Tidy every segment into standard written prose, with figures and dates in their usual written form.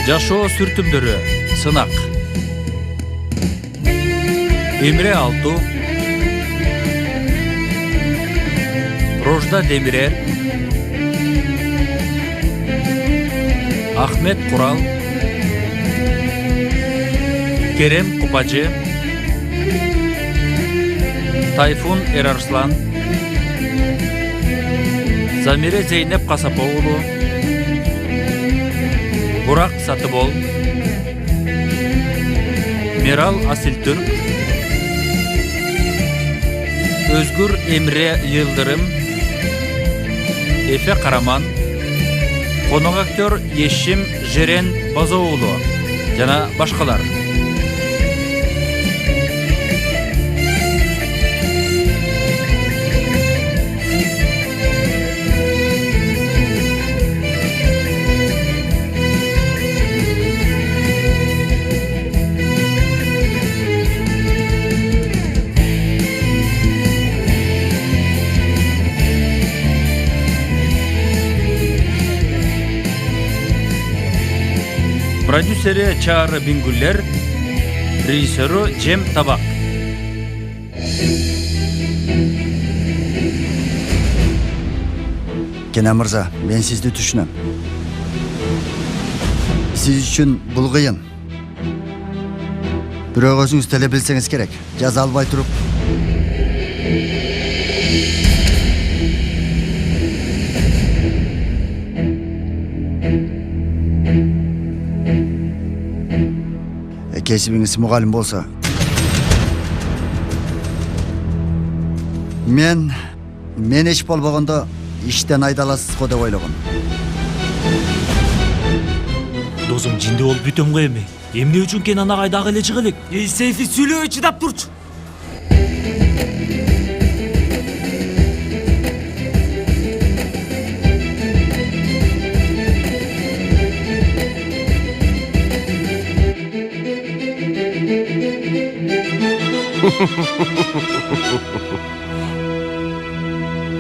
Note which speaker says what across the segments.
Speaker 1: Жашоо сүртүмдөрү сынак. Эмре Алту, Рожда Демирер, Ахмет Курал, Керем Купажы, Тайфун Эрарслан, Замире Зейнеп Касапоğlu, Burak Satıbol, Meral Asiltürk, Özgür Emre Yıldırım, Efe Karaman, konuk aktör Yeşim Jeren Bazoğlu jana başkalar. Продюсери Çağrı Bingüller, rejissörü Cem Tabak.
Speaker 2: Kenan Mırza, ben sizdi düşünüm. Siz için bul kıyın. Bирок өзүңүз теле билсеңиz керек. Жаза албай туруп. Кесибиңиз мугалим болсо. Мен эч болбогондо иштен айдаласыз го деп ойлогом.
Speaker 3: Досум жинди болуп бүтөм го эми. Эмне үчүн Кенан агай дагы эле чыга элек? Сейфи сүйлөбөй чыдап турчу.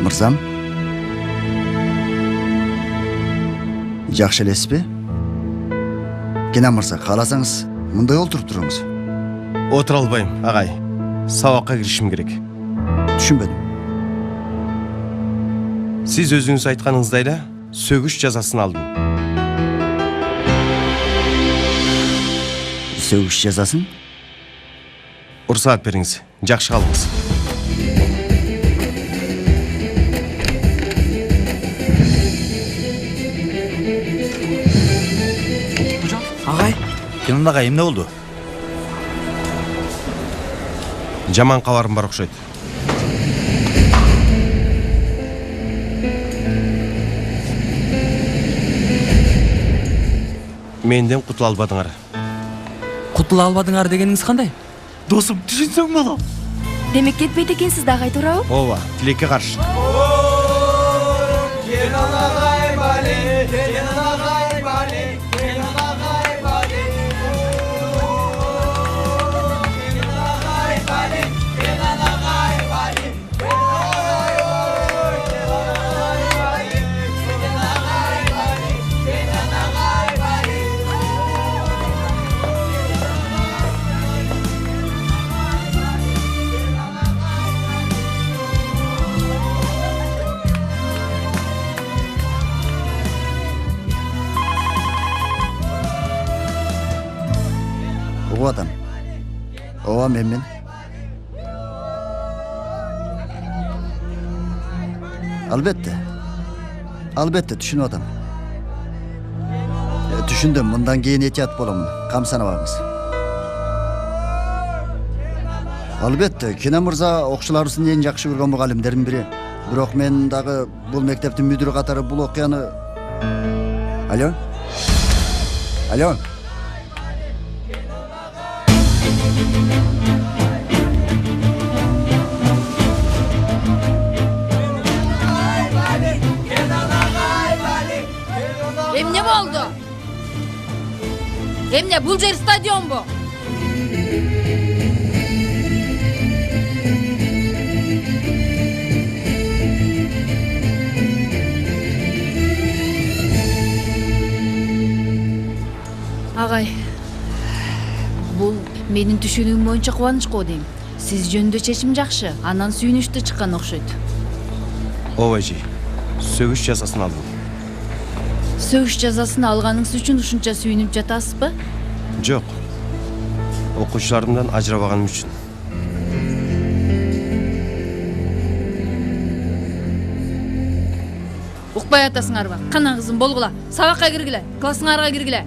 Speaker 2: Мырзам, жакшы элесизби? Кенан Мырза, кааласаңыз мындай олтуруп туруңуз.
Speaker 4: Отура албайм, агай. Сабакка киришим керек.
Speaker 2: Түшүнбөдүм.
Speaker 4: Сиз өзүңүз айтканыңыздай эле сөгүш жазасын алдым.
Speaker 2: Сөгүш жазасын?
Speaker 4: Уруксаат бериңиз. Жакшы калыңыз.
Speaker 3: Агай,
Speaker 5: Кенан агай эмне болду?
Speaker 4: Жаман кабарым бар окшойт. Менден кутула албадыңар.
Speaker 6: Кутула албадыңар дегениңиз кандай?
Speaker 3: досум түшүнсөң болот.
Speaker 7: Демек кетпейт экенсиз дагы айтурабы?
Speaker 4: Ооба, тилекке каршы.
Speaker 2: Ооба адам. Ооба мен. Албетте түшүнүп атам. Түшүндүм, мындан кийин этият боломун. Камсанабаңыз. Албетте, Кенан Мырза окуучуларыбыздын эң жакшы көргөн мугалимдердин бири. Бирок мен дагы бул мектептин мүдүрү катары бул окуяны... Алло?
Speaker 7: Эмне болду? Эмне бул жер стадионбу? Менин түшүнүгүм боюнча Кубанычко дейм. Сиз жөнүндө чечим жакшы. Анан сүйүнүштө чыккан окшойт.
Speaker 4: ооба эже, сөгүш жазасын алдым.
Speaker 7: Сөгүш жазасын алганыңыз үчүн ушунча сүйүнүп жатасызбы?
Speaker 4: Жок, окуучуларымдан ажырабаганым үчүн.
Speaker 7: Укпай атасыңарбы? Кана кызым болгула. Сабакка киргиле. Классыңарга киргиле.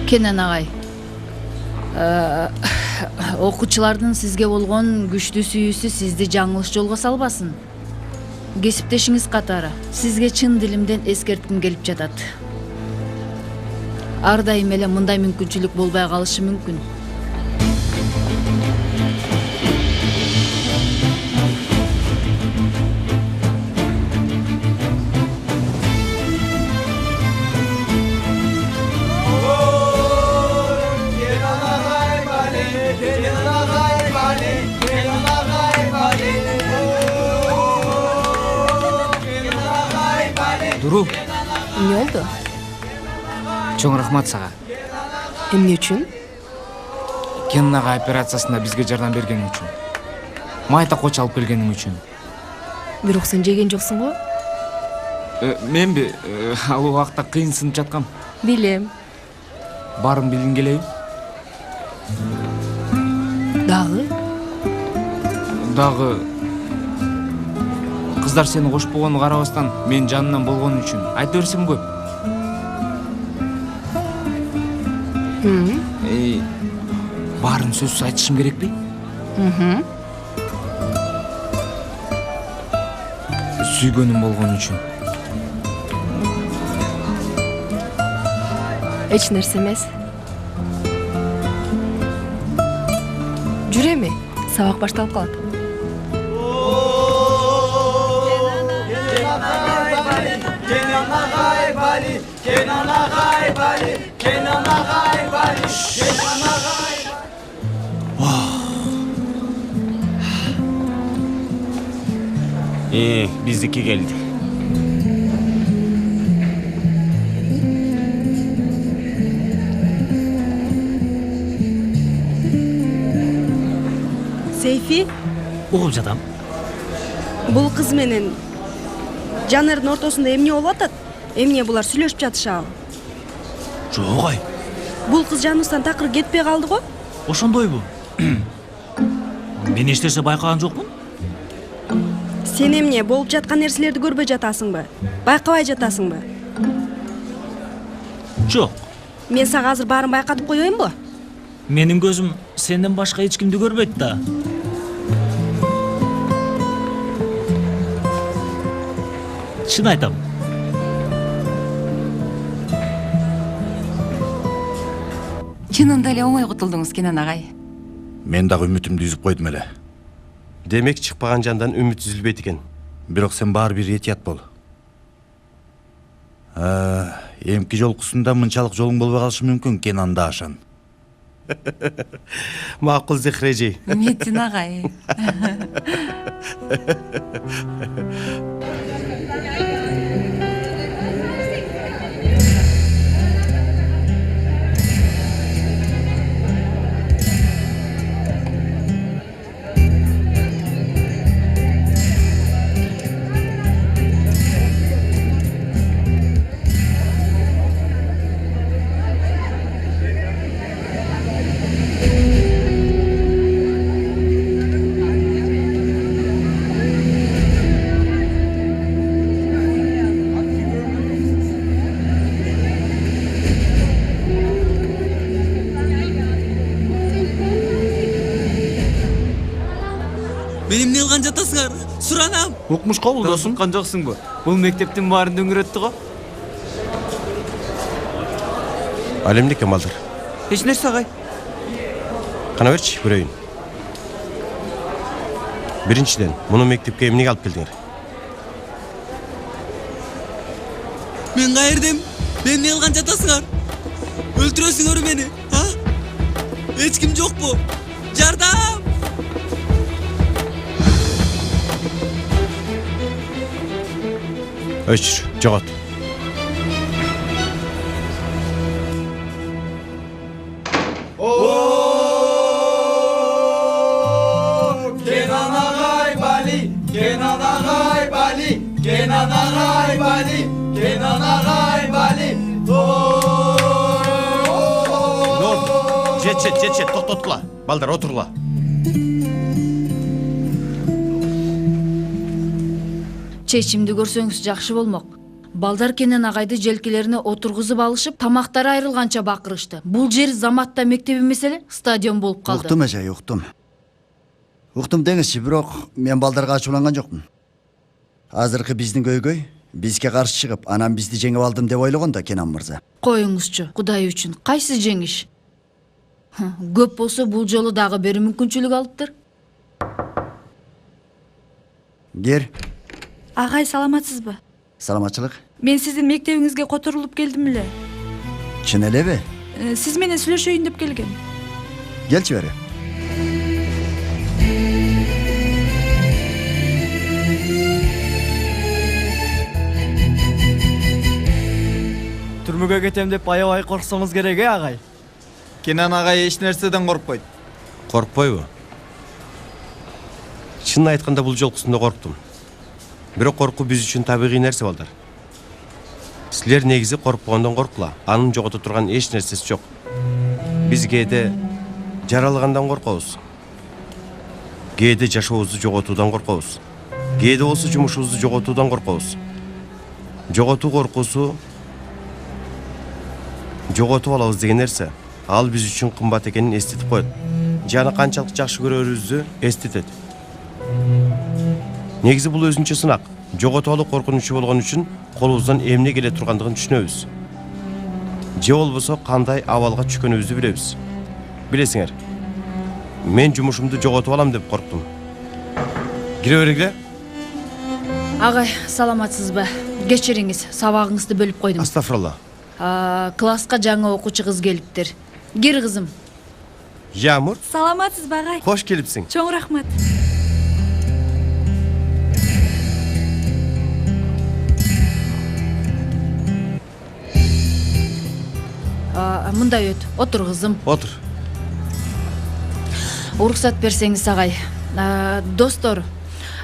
Speaker 7: Кенен агай. Окуучулардын сизге болгон күчтүү сүйүүсү сизди жаңылыш жолго салбасын. Кесиптешиңиз катары сизге чын дилимден эскертким келип жатат. Ар дайым эле мындай мүмкүнчүлүк болбой калышы мүмкүн.
Speaker 6: Дуру,
Speaker 5: Эмне болду?
Speaker 6: чоң рахмат сага.
Speaker 5: Эмне үчүн?
Speaker 6: Кенен ага операциясында бизге жардам бергениң үчүн. Майта коч алып келгениң үчүн.
Speaker 5: Бирок сен жеген жоксуң го?
Speaker 6: Менби ал убакта кыйынсынып жаткам.
Speaker 5: Билем.
Speaker 6: Барын билгиң келеби? Дагы кыздар сени кош болгону карабастан мен жанынан болгон үчүн айта берсем көп. Барын сөзсүз айтышым керекпи? Сүйгөнүм болгон үчүн.
Speaker 5: Эч нерсе эмес. Жүр эми, сабак башталып калат.
Speaker 3: Биздики келди.
Speaker 8: Сейфи,
Speaker 3: Угуп жатам.
Speaker 8: бул кыз менен Жанердин ортосунда эмне болуп атат? Эмне булар сүйлөшүп жатышабы?
Speaker 3: Жок ай.
Speaker 8: Бул кыз жаныбыздан такыр кетпей калды го?
Speaker 3: Ошондойбу. Мен эч нерсе байкаган жокмун.
Speaker 8: Сен эмне болуп жаткан нерселерди көрбөй жатасыңбы? Байкабай жатасыңбы?
Speaker 3: Жок.
Speaker 8: Мен сага азыр баарын байкатып коеюнбу?
Speaker 3: Менин көзүм сенден башка эч кимди көрбөйт да. Чын айтам.
Speaker 9: Чынында эле оңой кутулдуңуз, Кенен агай.
Speaker 10: Мен дагы үмүтүмдү үзүп койдум эле.
Speaker 4: Демек чыкпаган жандан үмүт үзүлбөйт экен.
Speaker 10: Бирок сен баары бир этият бол. Эмки жолкусунда мынчалык жолуң болбой калышы мүмкүн, Кенан да ашан.
Speaker 4: Макул Зехре эже.
Speaker 9: Метин агай.
Speaker 6: Мен эмне кылган жатасыңар? Суранам.
Speaker 3: Укмушка бул досум.
Speaker 6: Уккан жоксуңбу? Бул мектептин баарын дөңгөрөттү го.
Speaker 4: Ал эмне экен балдар?
Speaker 6: Эч нерсе агай.
Speaker 4: Кана берчи, көрөйүн. Биринчиден, муну мектепке эмнеге алып келдиңер?
Speaker 6: Мен кайердем? Мен эмне кылган жатасыңар? Өлтүрөсүңөр мени, а? Эч ким жокпу? Жардам!
Speaker 4: өчүр, жогот. Жетшет, токтотула. Балдар, отурула.
Speaker 7: Чечимди көрсөңүз жакшы болмок. Балдар Кенен агайды желкелерине отургузуп алышып, тамактары айрылганча бакырышты. Бул жер заматта мектеп эмес эле, стадион болуп калды.
Speaker 2: Уктум эже, уктум. Уктум деңизчи, бирок мен балдарга ачууланган жокмун. Азыркы биздин көйгөй бизге каршы чыгып, анан бизди жеңип алдым деп ойлогон да Кенан мырза.
Speaker 7: Коюңузчу, Кудай үчүн, кайсы жеңиш? Көп болсо бул жолу дагы бир мүмкүнчүлүк алыптыр.
Speaker 2: Кер,
Speaker 8: Агай, саламатсызбы?
Speaker 2: саламатчылык.
Speaker 8: Мен сиздин мектебиңизге которулуп келдим эле.
Speaker 2: Чын элеби?
Speaker 8: Сиз менен сүйлөшөйүн деп келгем.
Speaker 2: Келчи бери.
Speaker 11: Түрмөгө кетем деп аябай корксоңуз керек, агай? Кенан агай эч нерседен коркпойт.
Speaker 4: Коркпойбу? Чынын айтканда бул жолкусунда корктум. Бирок коркуу биз үчүн табигый нерсе балдар. Силер негизи коркпогондон коркула. Анын жогото турган эч нерсеси жок. Биз кээде жаралгандан коркобуз. Кээде жашообузду жоготуудан коркобуз. Кээде болсо жумушубузду жоготуудан коркобуз. Жоготуу коркуусу жоготуп алабыз деген нерсе, ал биз үчүн кымбат экенин эстетип коет. Жана канчалык жакшы көрөрүбүздү эстетет. Негизи бул өзүнчө сынак. Жоготуп алуу коркунучу болгон үчүн колубуздан эмне келе тургандыгын түшүнөбүз. Же болбосо кандай абалга түшкөнүбүздү билебиз. Билесиңер, мен жумушумду жоготуп алам деп корктум. Кире бергиле.
Speaker 7: Агай, саламатсызбы? Кечириңиз, сабагыңызды бөлүп койдум.
Speaker 4: Астафралла.
Speaker 7: Класска жаңы окуучу кыз келиптир. Кир кызым.
Speaker 4: Жамур,
Speaker 8: Саламатсызбы, агай?
Speaker 4: кош келипсиң.
Speaker 8: Чоң рахмат.
Speaker 7: Мындай өт, отур кызым.
Speaker 4: Отур.
Speaker 7: Уруксат берсеңиз, агай. Достор,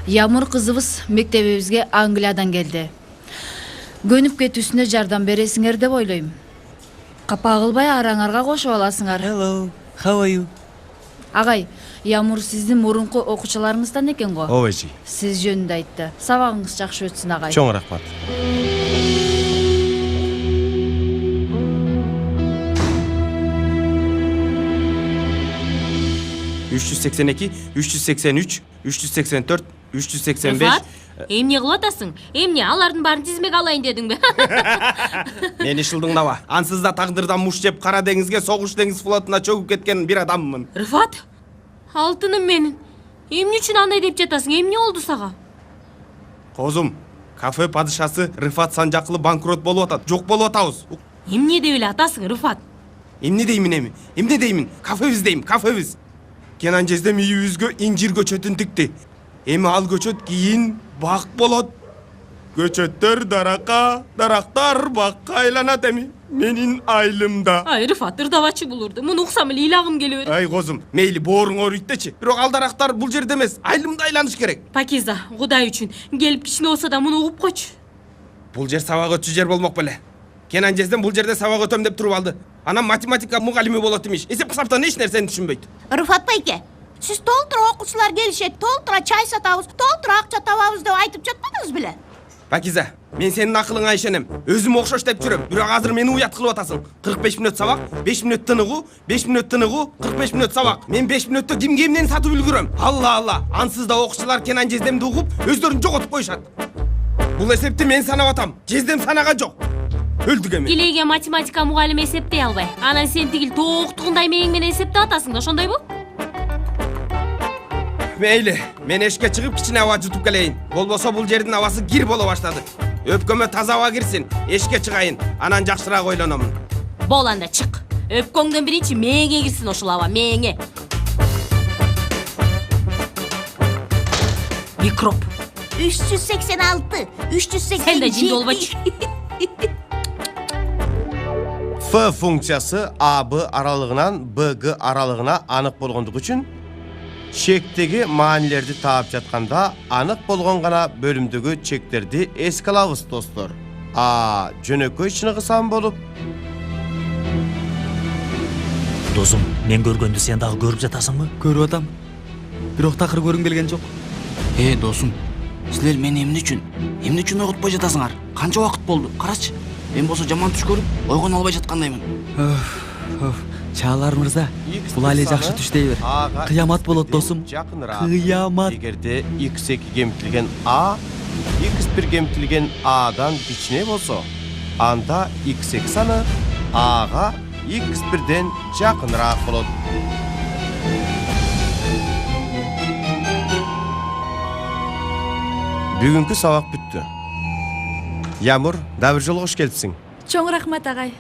Speaker 7: Ямур кызыбыз мектебибизге Англиядан келди. Көнүп кетүүсүнө жардам бересиңер деп ойлойм. Капа кылбай араңарга кошуп аласыңар.
Speaker 3: Hello, how are you?
Speaker 7: Агай, Ямур сиздин мурунку окуучуларыңыздан экен го.
Speaker 4: Ооба эжи.
Speaker 7: Сиз жөнүндө айтты. Сабагыңыз жакшы өтсүн, агай.
Speaker 4: Чоң рахмат.
Speaker 12: 382, 383, 384, 385.
Speaker 13: Рифат, эмне кылып атасың? Эмне алардын баарын тизмеге алайын дедиңби?
Speaker 12: Мени шылдыңдаба. Ансыз да тагдырдан муш жеп Кара деңизге согуш деңиз флотуна чөгүп кеткен бир адаммын.
Speaker 13: Рифат, алтыным менин. Эмне үчүн андай деп жатасың? Эмне болду сага?
Speaker 12: Козум, кафе падышасы Рифат Санжакылы банкрот болуп атат. Жок болуп атабыз.
Speaker 13: Эмне деп эле атасың, Рифат?
Speaker 12: Эмне деймин эми? Эмне деймин? Кафебиз дейм, кафебиз. Кенан жездем үйүбүзгө инжир көчөтүн тикти. Эми ал көчөт кийин бак болот. Көчөттөр даракка, дарактар бакка айланат эми. Менин айлымда.
Speaker 13: Ай, Рифат, ырдабачы булурду. Муну уксам эле ыйлагым келе берет.
Speaker 12: Ай козум, мейли бооруң оруйттечи. Бирок ал дарактар бул жерде эмес, айлымда айланыш керек.
Speaker 13: Пакиза, Кудай үчүн келип кичине болсо да муну угуп койчу.
Speaker 12: Бул жер сабак өтчү жер болмок беле. Кенан жездем бул жерде сабак өтөм деп туруп алды. Анан математика мугалими болот имиш. Эсеп кысаптан эч нерсени түшүнбөйт.
Speaker 14: Рыфат байке, сиз толтура окуучулар келишет, толтура чай сатабыз, толтура акча табабыз деп айтып жатпадыңыз беле?
Speaker 12: Пакиза, мен сенин акылыңа ишенем. Өзүм окшош деп жүрөм. Бирок азыр мени уят кылып атасың. 45 мүнөт сабак, 5 мүнөт тыныгуу, 5 мүнөт тыныгуу, 45 мүнөт сабак. Мен 5 мүнөттө кимге эмнени сатып үлгүрөм? Алла, ансыз да окуучулар Кенан жездемди угуп, өздөрүн жоготуп коюшат. Бул эсепти мен санап атам. Жездем санаган жок. Өлдүк эми.
Speaker 13: Тилейге математика мугалими эсептей албай. Анан сен тигил тооктугундай мээң менен эсептеп атасың да, ошондойбу?
Speaker 12: Мейли, мен эшикке чыгып кичине аба жутуп келейин. Болбосо бул жердин абасы кир боло баштады. Өпкөмө таза аба кирсин, эшикке чыгайын. Анан жакшыраак ойлономун.
Speaker 13: Бол анда чык. Өпкөңдөн биринчи мээңе кирсин ошол аба, мээңе. Микроб.
Speaker 14: 386, 387.
Speaker 13: Sen de cindi olбойчу.
Speaker 4: F funksiyası AB aralığынан BG aralığına anık болгондугу үчүн чектеги маанилерди таап жатканда анык болгон гана бөлүмдөгү чектерди эске алабыз достор. А жөнөкөй чыныгы сан болуп
Speaker 3: Досум, мен көргөндү сен дагы көрүп жатасыңбы?
Speaker 11: Көрүп атам. Бирок такыр көрүм келген жок.
Speaker 6: досум, силер мени эмне үчүн ойготпой жатасыңар? Канча убакыт болду? Карачы. Мен болсо жаман түш көрүп, ойгоно албай жаткандаймын.
Speaker 11: Чаалар мырза, бул эле жакшы түш дей бер. Кыямат болот досум. Кыямат.
Speaker 4: Эгерде x2 кемтилген a x1 кемтилген a'дан кичине болсо, анда x2 саны a'га x1ден жакыныраак болот. Бүгүнкү сабак бүттү. Ямур, да бир жолу кош келипсиң.
Speaker 7: Чоң рахмат агай.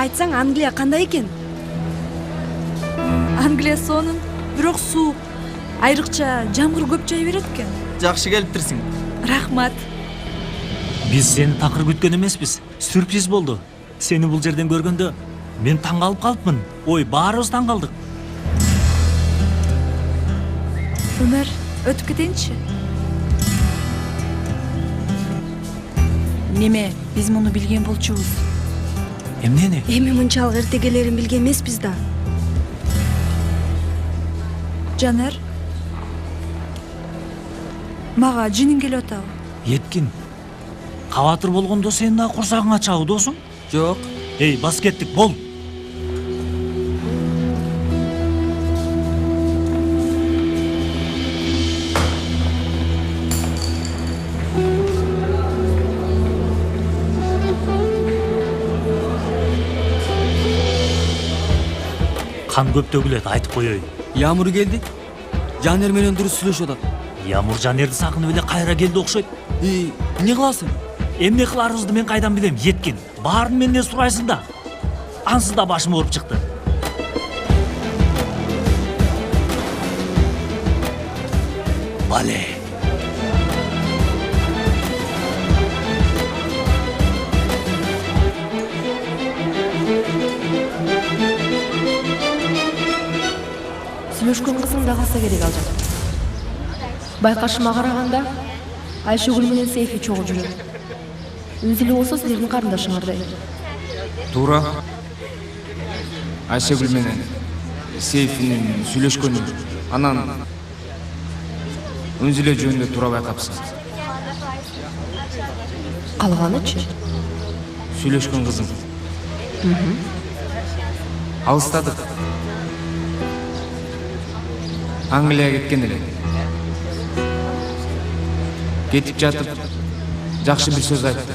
Speaker 8: Айтсаң, Англия кандай экен?
Speaker 7: Англия сонун, бирок суук. Айрыкча жамгыр көп жай берет экен.
Speaker 11: Жакшы келиптирсиң.
Speaker 7: Рахмат.
Speaker 3: Биз сени такыр күткөн эмеспиз. Сюрприз болду. Сени бул жерден көргөндө мен таң калып калыпмын. Ой, баарыбыз таң калдык.
Speaker 7: Өмөр, өтүп кетейинчи.
Speaker 5: Неме, биз муну билген болчубуз.
Speaker 3: Эмнени?
Speaker 8: Эми мынчалык эртегелерин билген эмеспиз да.
Speaker 7: Жанер. Мага жинин келип атабы?
Speaker 3: Еткин. Кабатыр болгондо сен да курсагың ачабы досуң?
Speaker 11: Жок.
Speaker 3: Эй, бас кеттик, бол. Кан көп төгүлөт, айтып коеюн.
Speaker 11: Ямур келди. Жанер менен дурус сүйлөшүп атат.
Speaker 3: Ямур Жанерди сакынып эле кайра келди окшойт.
Speaker 11: Эмне кыласың?
Speaker 3: Эмне кыларыбызды мен кайдан билем, Еткин. Баарын менден сурайсың да. Ансыз да башым ооруп чыкты. Бале.
Speaker 5: Сүйлөшкөн кызың да калса керек алжат. Байкашыма караганда Айшөгүл менен Сейфи чогуу жүрөт. Өзү эле болсо силердин карындашыңардай.
Speaker 6: Туура. Айшегүл менен Сейфинин сүйлөшкөнү, анан Үнзүлө жөнүндө туура байкапсың.
Speaker 5: Калганычы?
Speaker 6: Сүйлөшкөн кызым. Алыстадык. Англияга кеткен эле. Кетип жатып, жакшы бир сөз айтты.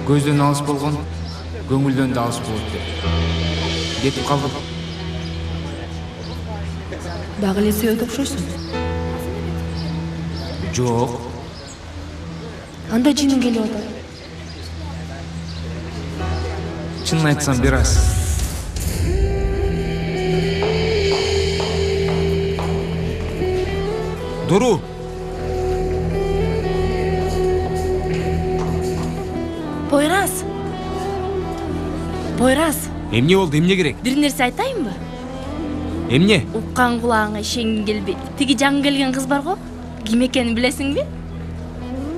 Speaker 6: Көздөн алыс болгон, көңүлдөн да алыс болот деп. Кетип калдым.
Speaker 5: Дагы эле сүйөт окшойсуң.
Speaker 6: Жок.
Speaker 5: Анда жинин келип атат.
Speaker 6: Чынын айтсам бир аз. Дуру.
Speaker 7: Пойрас.
Speaker 6: Эмне болду, эмне керек?
Speaker 7: Бир нерсе айтайынбы?
Speaker 6: Эмне?
Speaker 7: Уккан кулагыңа ишенгиң келбейт. Тиги жаңы келген кыз бар го? Ким экенин билесиңби?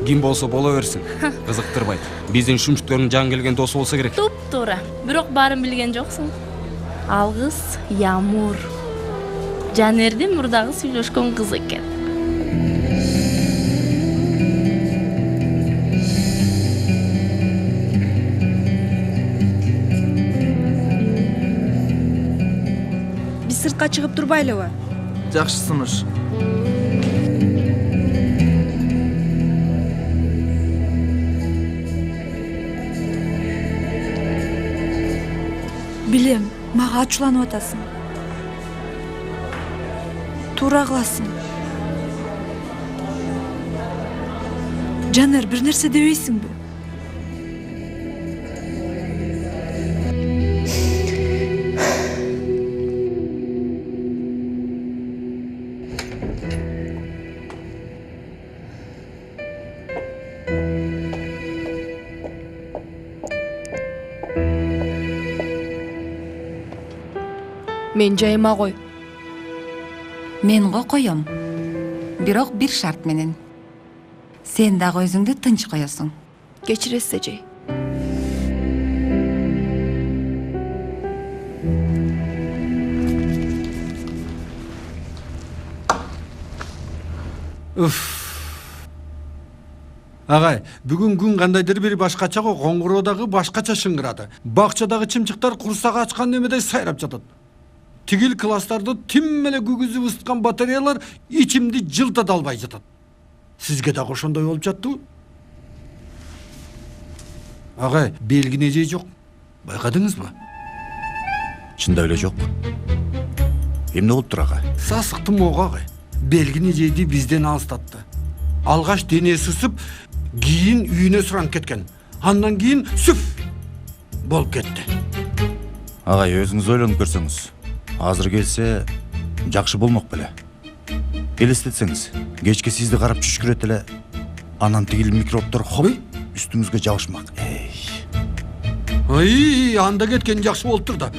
Speaker 6: Ким болсо боло берсин. Кызыктырбайт. Биздин шумчуктардын жаңы келген досу болсо керек.
Speaker 7: Туп-туура. Бирок баарын билген жоксуң. Ал кыз Ямур. Жанердин мурдагы сүйлөшкөн кызы экен.
Speaker 8: Сыртка чыгып турбайлыбы?
Speaker 11: Жакшы сунуш.
Speaker 8: Билем, мага ачууланып атасың. Туура кыласың. Жанар, бир нерсе дебейсиңби?
Speaker 5: Мен жайыма кой.
Speaker 9: Мен го коем. Бирок бир шарт менен. Сен дагы өзүңдү тынч коесуң.
Speaker 5: Кечиресиз, эжей.
Speaker 15: Агай, бүгүн күн кандайдыр бир башкача го, коңгуроодагы башкача шыңгырады. Бакчадагы чымчыктар курсак ачкан немедей сайрап жатат. Тигил класстарды тим эле күгүзүп ысыткан батареялар ичимди жылтата албай жатат. Сизге дагы ошондой болуп жаттыбы? Агай, белгин эжей жок. Байкадыңызбы?
Speaker 10: Чындап эле жок. Эмне болуптур ага?
Speaker 15: Сасыктым ого агай. Белгин эжейди бизден алыстатты. Алгаш денеси ысып, кийин үйүнө суранып кеткен. Андан кийин сүф болуп кетти.
Speaker 10: Агай, өзүңүз ойлонуп көрсөңүз. Азыр келсе жакшы болмок беле. Элестетсеңиз, кечке сизди карап түшкүрөт эле, анан тигил микробдор хоп үстүңүзгө жабышмак.
Speaker 15: Ай, анда кеткен жакшы болуптур да.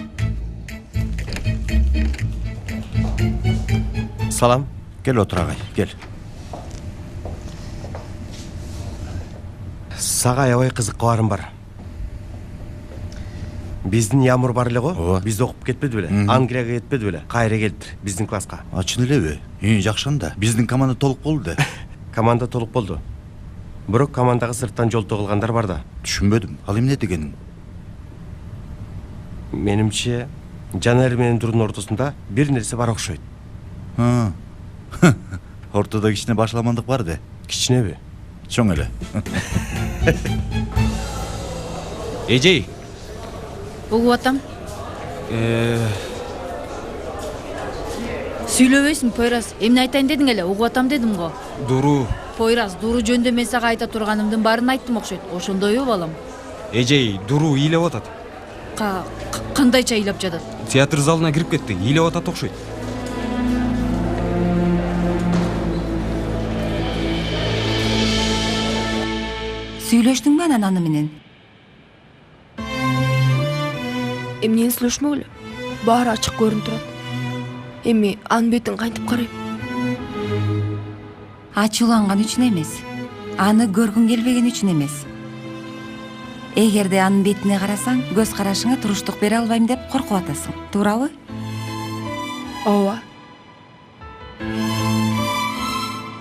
Speaker 4: Салам.
Speaker 10: Кел отур агай, кел.
Speaker 4: Сага аябай кызык кабарым бар. Биздин Ямур бар эле го? Биз окуп кетпеди беле? Англияга кетпеди беле? Кайра келиптир биздин класска.
Speaker 10: Чын элеби? Жакшы анда. Биздин команда толук болду да.
Speaker 4: Команда толук болду. Бирок командага сырттан жолтоо кылгандар бар да.
Speaker 10: Түшүнбөдүм. Ал эмне дегениң?
Speaker 4: Менимче, Жанар менен Дурдун ортосунда бир нерсе бар окшойт.
Speaker 10: Ортодо кичине башаламандык бар да.
Speaker 4: Кичинеби?
Speaker 10: Чоң эле.
Speaker 1: Эжей.
Speaker 7: Угуп атам. Сүйлөбөйсүң, Пойраз. Эмне айтайын дедиң эле? Угуп атам дедим го.
Speaker 1: Дуру.
Speaker 7: Пойраз, Дуру жөнүндө мен сага айта турганымдын баарын айттым окшойт. Ошондойбу балам?
Speaker 1: Эжей, Дуру ыйлап атат.
Speaker 7: Кандайча ыйлап жатат?
Speaker 1: Театр залына кирип кетти, ыйлап атат окшойт.
Speaker 9: Сүйлөштүңбү анан аны менен?
Speaker 5: Эмнени сүйлөшмөк эле? Баары ачык көрүнүп турат. Эми анын бетин кантип карайм?
Speaker 9: Ачууланган үчүн эмес. Аны көргүң келбеген үчүн эмес. Эгерде анын бетине карасаң, көз карашыңа туруштук бере албайм деп коркуп атасың. Туурабы?
Speaker 5: Ооба.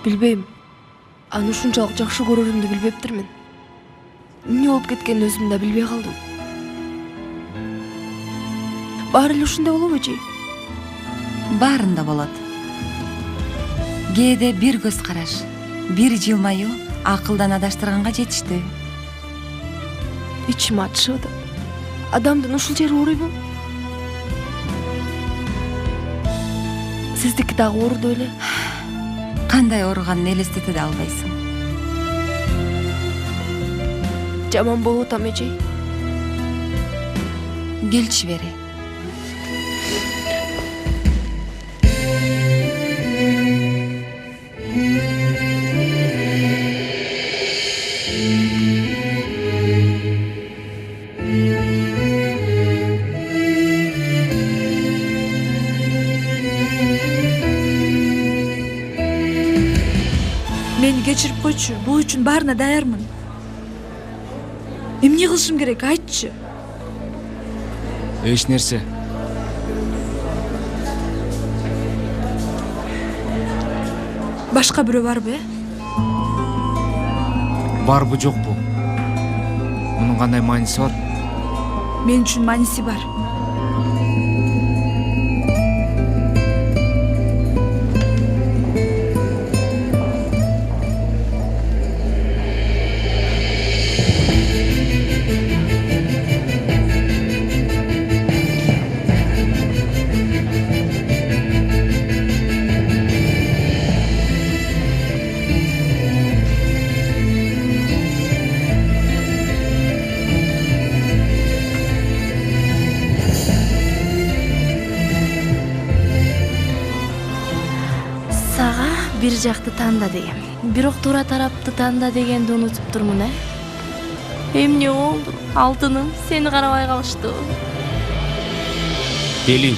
Speaker 5: Билбейм. Аны ушунчалык жакшы көрөрүмдү билбептирмин. Эмне болуп кеткенин өзүм да билбей калдым. Баары эле ушундай болобу эжей?
Speaker 9: Баарында болот. Кээде бир көз караш, бир жылмаюу акылдан адаштырганга жетиштүү.
Speaker 5: Ичим ачышып атат. Адамдын ушул жери ооруйбу? Сиздики дагы ооруду беле?
Speaker 9: Кандай ооруганын элестете да албайсың.
Speaker 5: Жаман болуп атам эжей.
Speaker 9: Келчи бери.
Speaker 8: Мени кечирип койчу. Бул үчүн баарына даярмын. Эмне кылышым керек, айтчы.
Speaker 16: Эч нерсе.
Speaker 8: Башка бирөө барбы?
Speaker 16: Барбы жокпу? Мунун кандай мааниси бар?
Speaker 8: Мен үчүн мааниси бар.
Speaker 5: бир жакты танда дегем. Бирок туура тарапты танда дегенди унутуп турмун, Эмне болду? Алтыным, сени карабай калыштыбы?
Speaker 1: Келин.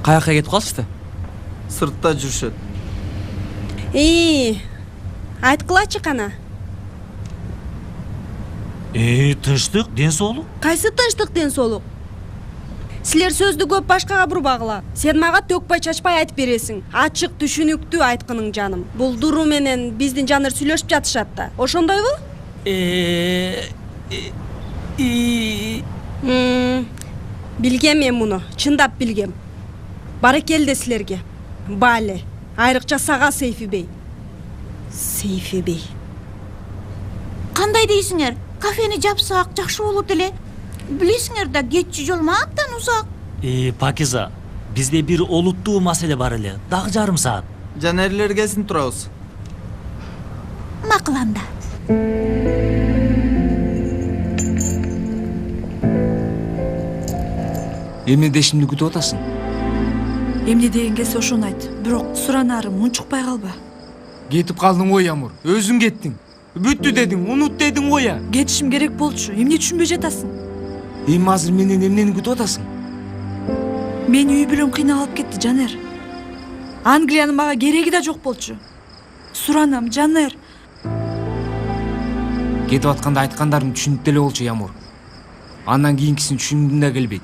Speaker 11: Каяка кетип калышты? Сыртта жүрүшөт.
Speaker 8: Айткылачы кана.
Speaker 3: Тынчтык, ден соолук?
Speaker 8: Кайсы тынчтык, ден соолук? Силер сөздү көп башкага бурбагыла. Сен мага төкпөй чачпай айтып бересиң. Ачык түшүнүктүү айткының жаным. Бул Дуру менен биздин Жаныр сүйлөшүп жатышат да. Ошондойбу? Билгем мен муну, чындап билгем. Баракелде силерге. Бале, айрыкча сага Сейфи бей. Сейфи бей.
Speaker 14: Кандай дейсиңер? Кафени жапсак жакшы болот эле. Билесиңер да, кетчү жол мааттан узак.
Speaker 3: Пакиза, бизде бир олуттуу маселе бар эле. Дагы жарым саат.
Speaker 11: Жанерлер келсин турабыз.
Speaker 14: Макул анда.
Speaker 16: Эмне дешимди күтүп атасың?
Speaker 17: Эмне деген келсе ошону айт. Бирок суранарым унчукпай калба.
Speaker 16: Кетип калдың ой, Ямур. Өзүң кеттиң. Бүттү дедиң, унут дедиң ой.
Speaker 17: Кетишим керек болчу. Эмне түшүнбөй жатасың?
Speaker 16: Эми азыр менен эмнени күтүп атасың?
Speaker 17: Мен үй бүлөм кыйналып кетти, Жанер. Англиянын мага кереги да жок болчу. Суранам, Жанер.
Speaker 16: Кетип атканда айткандарың түшүнүп деле болчу, Ямур. Андан кийинкисин түшүнгүм да келбейт.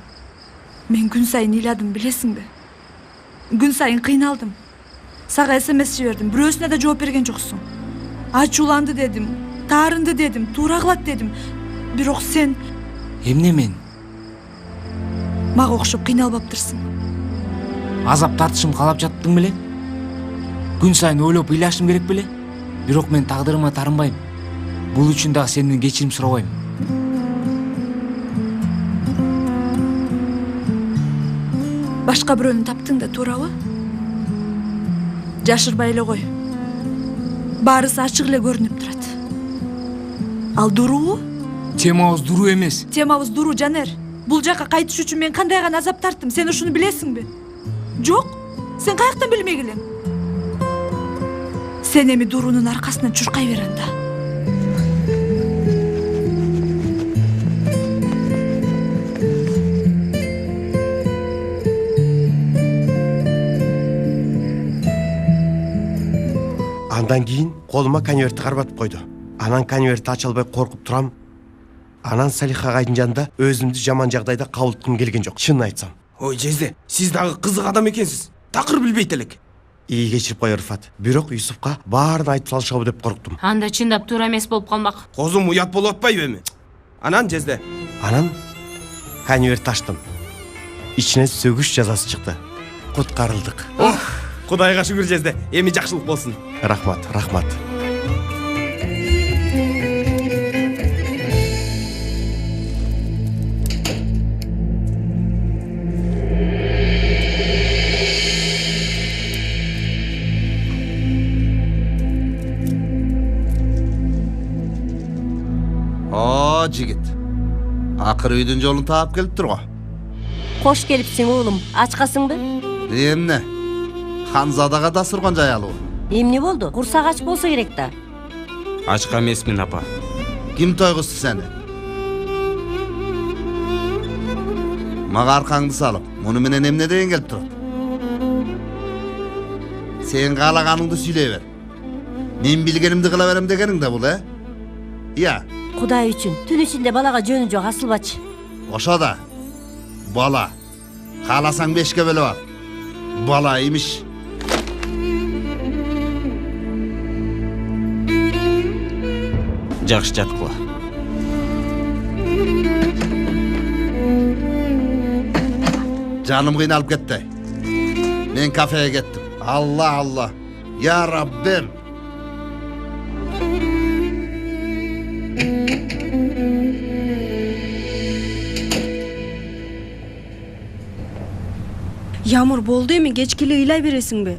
Speaker 17: Мен күн сайын ыйладым, билесиңби? Күн сайын кыйналдым. Сага СМС жибердим, бирөөсүнө да жооп берген жоксуң. Ачууланды дедим, таарынды дедим, туура кылат дедим. Бирок сен
Speaker 16: Эмне мен?
Speaker 17: Мага окшоп кыйналбаптырсың.
Speaker 16: Азап тартышым калап жаттың беле? Күн сайын ойлоп ыйлашым керек беле? Бирок мен тагдырыма тарынбайм. Бул үчүн дагы сенден кечирим сурабайм.
Speaker 17: Башка бирөөнү таптың да, туурабы? Жашырбай эле кой. Баарысы ачык эле көрүнүп турат. Ал Дуруу?
Speaker 16: Темабыз Дуруу эмес.
Speaker 17: Темабыз Дуруу, Жанер. Бул жака кайтыш үчүн мен кандай гана азап тарттым, сен ушуну билесиңби? Жок, сен каяктан билмей келең? Сен эми Дуруунун аркасынан чуркай бер анда.
Speaker 4: Андан кийин колума конвертти карбатып койду. Анан конвертти ача албай коркуп турам. Анан Салиха агайдын жанында өзүмдү жаман жагдайда кабыл этким келген жок, чынын айтсам.
Speaker 12: Ой, Жезде, сиз дагы кызык адам экенсиз. Такыр билбейт элек.
Speaker 4: Ии кечирип кой, Рыфат. Бирок Юсупка баарын айтып салышабы деп корктум.
Speaker 13: Анда чындап туура эмес болуп калмак.
Speaker 12: Козум уят болуп атпайбы эми? Анан Жезде.
Speaker 4: Анан конвертти ачтым. Ичинен сөгүш жазасы чыкты. Куткарылдык.
Speaker 12: Кудайга шүгүр, Жезде. Эми жакшылык болсун.
Speaker 4: Рахмат, рахмат.
Speaker 18: Жигит. Акыры үйдүн жолун таап келиптир го.
Speaker 19: Кош келипсиң уулум. Ачкасыңбы?
Speaker 18: Эмне? Ханзадага да сурган жаялуу.
Speaker 19: Эмне болду? Курсак ач болсо керек да.
Speaker 1: Ачка эмесмин, апа.
Speaker 18: Ким тойгузду сени? Мага аркаңды салып, муну менен эмне деген келип турат? Сен каалаганыңды сүйлөй бер. Мен билгенимди кыла берем дегениң да бул, Я.
Speaker 19: Кудай үчүн, түн ичинде балага жөнү жок, асылбачы.
Speaker 18: Ошо да. Бала. Кааласаң 5ке бөлүп ал. Бала имиш.
Speaker 1: Жакшы, жаткыла.
Speaker 18: Canım kıynalıp gitti. Ben kafeye gittim. Allah Allah. Ya Rabbim.
Speaker 8: Yağmur boldu emi geçkili ыйлай бересиң be?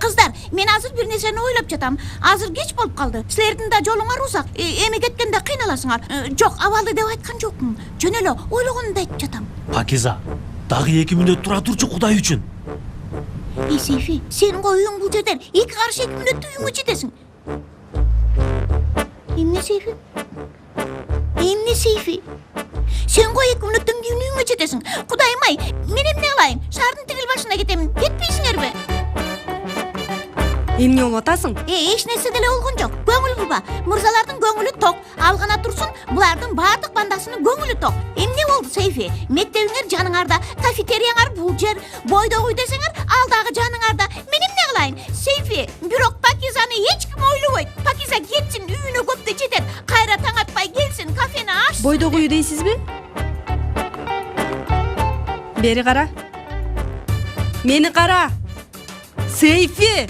Speaker 14: Kızlar, men azır bir neseni oylap jatam. Azır geç bolup kaldı. Sizlerдің да жолуңар узак. Эми кеткенде кыйналасыңар. Жок, абалды деп айткан жокмун. Жөн эле ойлогонумду айтып жатам.
Speaker 3: Пакиза, дагы 2 мүнөт тура турчу Кудай үчүн.
Speaker 14: Сейфи, сенин үйүң бул жерден 2 каршы 2 мүнөттө үйүңө жетесиң. Эмне Сейфи? Эмне Сейфи? Sen koy 2 мүнөттөн кийин үйүңө жетесиң. Кудайым ай, мен эмне кылайын? Шаардын тигил башына кетемин. Кетпейсиңерби?
Speaker 8: Эмне болуп атасың?
Speaker 14: Эч нерсе деле болгон жок. Көңүл бурба. Мырзалардын көңүлү ток. Ал гана турсун, булардын баардык бандасынын көңүлү ток. Эмне болду Сейфи? Мектебиңер жаныңарда, кафетерияңар бул жер, бойдогу үй десеңер, алдагы жаныңарда. Мен эмне кылайын? Сейфи, бирок Пакизаны эч ким ойлобойт. Пакиза кетсин, үйүнө көптө жетет. Кайра таң атпай келсин, кафени ачсын.
Speaker 8: Бойдогу үй дейсизби? Бери кара. Мени кара. Сейфи!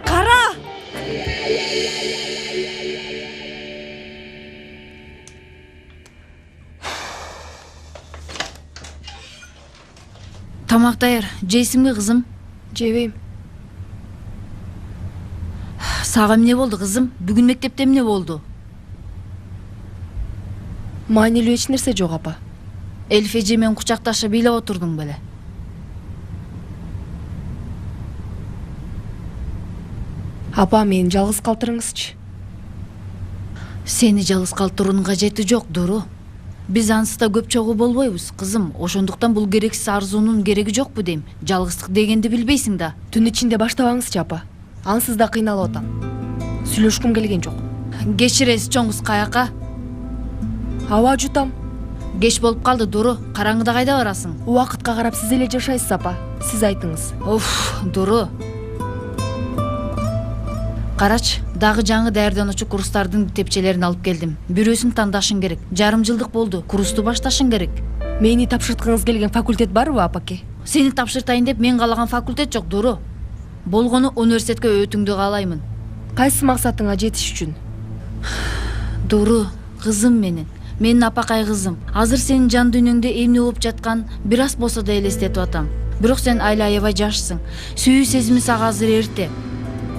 Speaker 8: Кара!
Speaker 7: Тамак даяр. Жейсиңби кызым?
Speaker 5: Жебейм.
Speaker 7: Сага эмне болду кызым? Бүгүн мектепте эмне болду?
Speaker 5: Маанилүү эч нерсе жок, апа.
Speaker 7: Элиф эже менен кучакташып ыйлап отурдуң беле?
Speaker 5: Апа, мени жалгыз калтырыңызчы.
Speaker 7: Сени жалгыз калтыруунун кажети жок, Дуру. Биз ансызда көп чогуу болбойбуз, кызым. Ошондуктан бул керексиз арзуунун кереги жокпу дейм. Жалгыздык дегенди билбейсиң да.
Speaker 5: Түн ичинде баштабаңызчы, апа. Ансыз да кыйналып атам. Сүйлөшкүм келген жок.
Speaker 7: Кечиресиз, чоңуз каяка?
Speaker 5: Аба жутам.
Speaker 7: Кеч болуп калды, Дуру. Караңгыда кайда барасың?
Speaker 5: Убакытка карап сиз эле жашайсыз, апа. Сиз айтыңыз.
Speaker 7: Дуру. Карач, дагы жаңы даярдануучу курстардын тепчелерин алып келдим. Бирөөсүн тандашың керек. Жарым жылдык болду. Курсту башташың керек.
Speaker 5: Мени тапшырткыңыз келген факультет барбы, апаке?
Speaker 7: Сени тапшыртайын деп мен каалаган факультет жок, Дуру. Болгону университетке өтүүңдү каалаймын.
Speaker 5: Кайсы максатыңа жетиш үчүн?
Speaker 7: Дуру, кызым менин. Менин апакай кызым. Азыр сенин жан дүйнөңдө эмне болуп жаткан бир аз болсо да элестетип атам. Бирок сен айла аябай жашсың. Сүйүү сезими сага азыр эрте.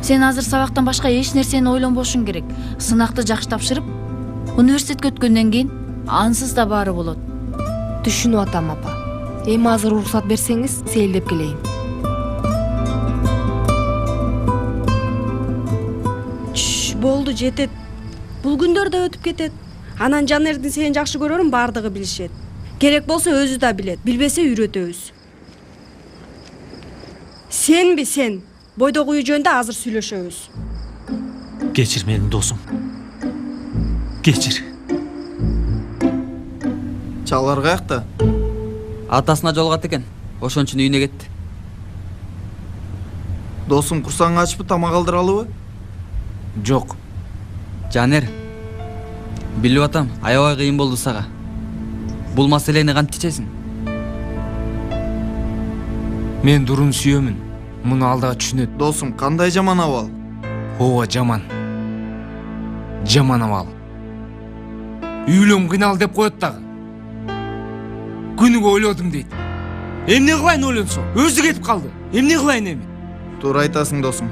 Speaker 7: Сен азыр сабактан башка эч нерсени ойлонбошуң керек. Сынакты жакшы тапшырып, университетке өткөндөн кийин ансыз да баары болот.
Speaker 5: Түшүнүп атам, апа. Эми азыр уруксат берсеңиз, сейилдеп келейин.
Speaker 8: Болду, жетет. Бул күндөр да өтүп кетет. Анан Жанердин сени жакшы көрөрүн баардыгы билишет. Керек болсо өзү да билет, билбесе үйрөтөбүз. Сенби сен? Бойдогу үй жөнүндө азыр сүйлөшөбүз.
Speaker 3: Кечир менин досум. Кечир.
Speaker 11: Чалар каякта?
Speaker 6: Атасына жолугат экен. Ошон үчүн үйүнө кетти.
Speaker 11: Досум курсаң ачпы, тамак алдыралыбы?
Speaker 6: Жок. Жанер, билип атам, аябай кыйын болду сага. Бул маселени кантип чечесиң?
Speaker 16: Мен Дуруну сүйөмүн. Муну ал дагы түшүнөт.
Speaker 11: Досум, кандай жаман абал?
Speaker 16: Ооба, жаман. Жаман абал. Үйлөм кыйнал деп коет дагы. Күнүгө ойлодум дейт. Эмне кылайын ойлонсо? Өзү кетип калды. Эмне кылайын эми?
Speaker 11: Туура айтасың, досум.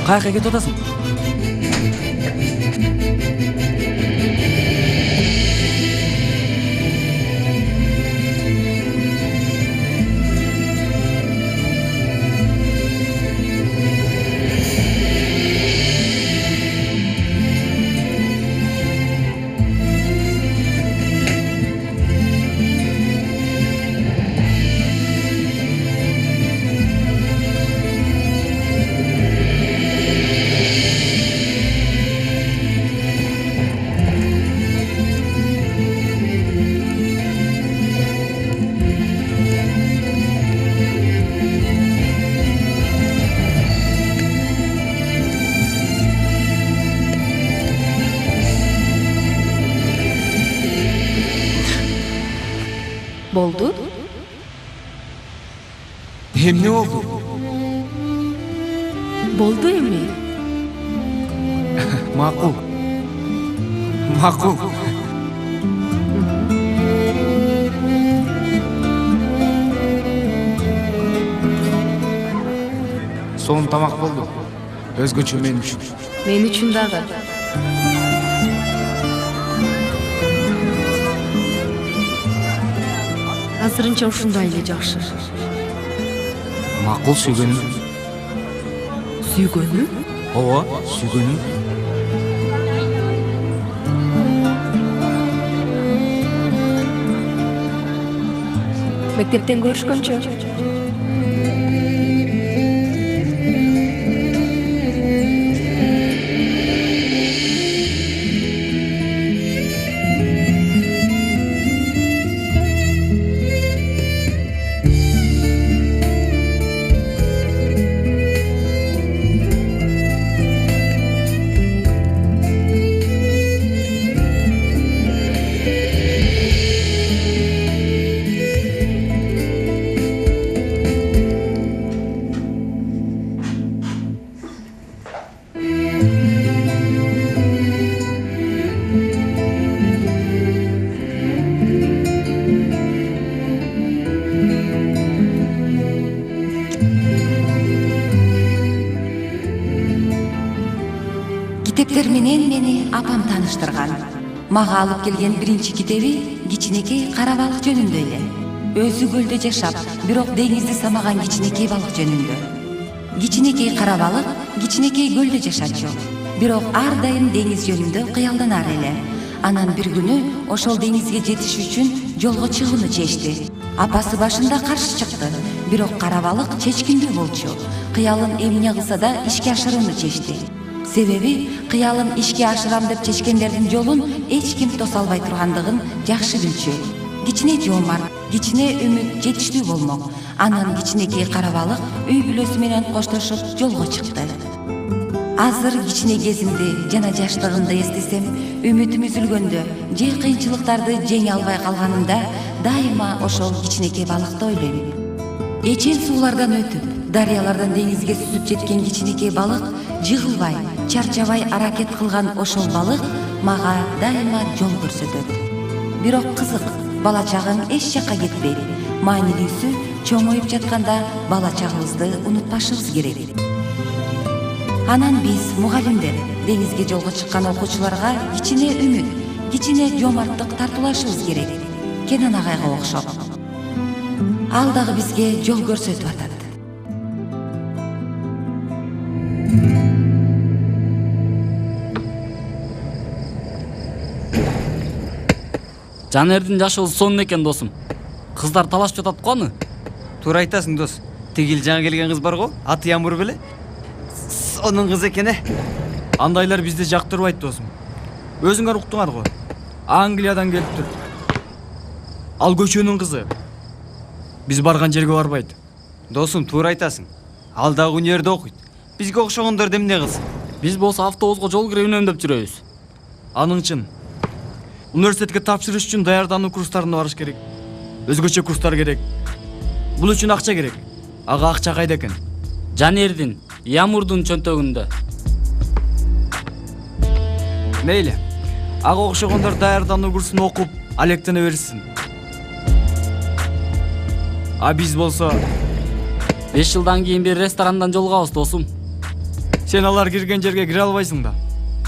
Speaker 6: Каяка кетип атасың?
Speaker 7: Болду.
Speaker 16: Эмне болду?
Speaker 7: Болду эми.
Speaker 16: Макул. Макул. Соң тамак болду. Өзгөчө мен үчүн.
Speaker 7: Мен үчүн дагы. Азырынча ушундай эле жакшы.
Speaker 16: Макул сүйгөнүм.
Speaker 7: Сүйгөнү?
Speaker 16: Ооба, сүйгөнүм.
Speaker 7: Мектептен көрүшкөнчө.
Speaker 9: Китептер менен мени апам тааныштырган. Мага алып келген биринчи китеби кичинекей кара балык жөнүндө эле. Өзү көлдө жашап, бирок деңизди самаган кичинекей балык жөнүндө. Кичинекей кара балык кичинекей көлдө жашачу, бирок ар дайым деңиз жөнүндө кыялданар эле. Анан бир күнү ошол деңизге жетиш үчүн жолго чыгууну чечти. Апасы башында каршы чыкты, бирок кара балык чечкиндүү болчу. Кыялын эмне кылса да ишке ашырууну чечти. Себеби кыялын ишке ашырам деп чечкендердин жолун эч ким тоса албай тургандыгын жакшы билчү. Кичине жоомар, кичине үмүт жетиштүү болмок. Анан кичинекей кара балык үй бүлөсү менен коштошуп жолго чыкты. Азыр кичине кезимди жана жаштыгымды эстесем, үмүтүм үзүлгөндө же кыйынчылыктарды жеңе албай калганымда дайыма ошол кичинекей балыкты ойлойм. Эчен суулардан өтүп, дарыялардан деңизге сүзүп жеткен кичинекей балык жыгылбай, чарчабай аракет кылган ошол балык мага дайыма жол көрсөтөт. Бирок кызык, бала чагың эч жакка кетпейт. Маанилүүсү чоңоюп жатканда бала чагыбызды унутпашыбыз керек. Анан биз мугалимдер деңизге жолго чыккан окуучуларга кичине үмүт, кичине жоомарттык тартуулашыбыз керек. Кенен агайга окшоп. Ал дагы бизге жол көрсөтүп атат.
Speaker 20: Жанердин жашоосу сонун экен досум. Кыздар талашып жатат го аны.
Speaker 11: Туура айтасың дос. Тигил жаңы келген кыз бар го, аты Ямур беле? Сонун кыз экен Андайлар бизди жактырбайт досум. Өзүңөр уктуңар го. Англиядан келиптир. Ал көчөнүн кызы. Биз барган жерге барбайт. Досум, туура айтасың. Ал дагы универде окуйт. Бизге окшогондор эмне кылсын?
Speaker 20: Биз болсо автобуска жол киребинен деп жүрөбүз.
Speaker 11: Анын үчүн университетке тапшырыш үчүн даярдануу курстарына барыш керек. Өзгөчө курстар керек. Бул үчүн акча керек. Ага акча кайда экен?
Speaker 20: Жанердин, Ямурдун чөнтөгүндө.
Speaker 11: Мейли. Ага окшогондор даярдануу курсун окуп, алектене берсин. А биз болсо
Speaker 20: 5 жылдан кийин бир ресторандан жолугабыз досум.
Speaker 11: Сен алар кирген жерге кире албайсың да.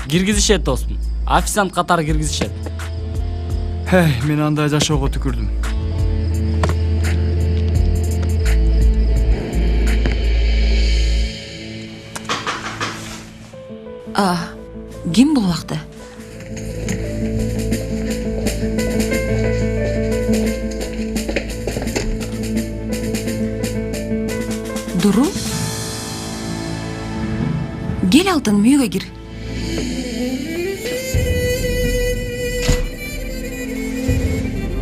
Speaker 20: Киргизишет досум. Официант катары киргизишет.
Speaker 11: Мен андай жашоого түкүрдүм.
Speaker 9: Ким бул убакта? Дуру? Кел алтын, үйгө кир.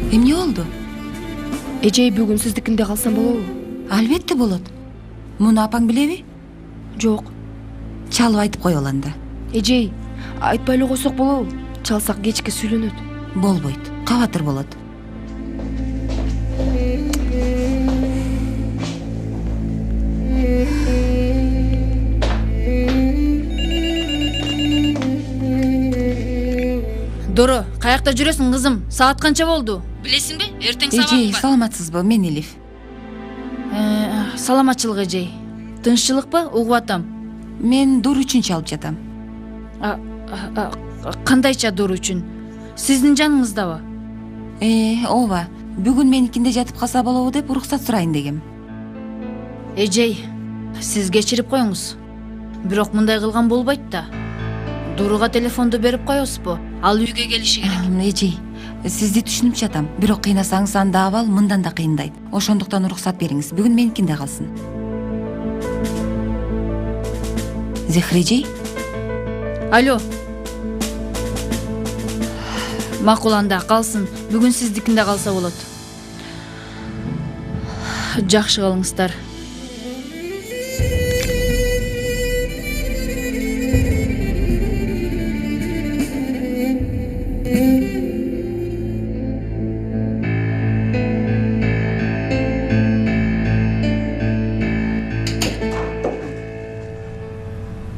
Speaker 9: Эмне болду?
Speaker 7: Эжей бүгүн сиздикинде калсам болобу?
Speaker 9: Албетте болот. Муну апаң билеби?
Speaker 7: Жок.
Speaker 9: Чалып айтып кой анда.
Speaker 7: Эжей, айтпай эле койсок болобу? Чалсак кечке сүйлөнөт.
Speaker 9: Болбойт. Кабатыр болот.
Speaker 7: Дору, каякта жүрөсүң кызым? Саат канча болду? Билесиңби? Эртең
Speaker 9: Эжей,
Speaker 7: сабак бар.
Speaker 9: саламатсызбы? Мен Элиф.
Speaker 7: Саламатчылык эжей. Тынччылыкпы? Угуп атам.
Speaker 9: Мен дур үчүн чалып жатам.
Speaker 7: Кандайча дур үчүн? Сиздин жаныңыздабы?
Speaker 9: Ооба. Бүгүн меникинде жатып калса болобу деп уруксат сурайын дегем.
Speaker 7: Эжей, сиз кечирип коюңуз. Бирок мындай кылган болбойт да. Дуруга телефонду берип коесузбу? Ал үйгө келиши керек.
Speaker 9: Эжей, сизди түшүнүп жатам. Бирок кыйнасаңыз анда абал мындан да кыйындайт. Ошондуктан уруксат бериңиз. Бүгүн меникинде калсын. Зехри эжей?
Speaker 7: Алло. Макул, анда калсын. Бүгүн сиздикинде калса болот. Жакшы калыңыздар.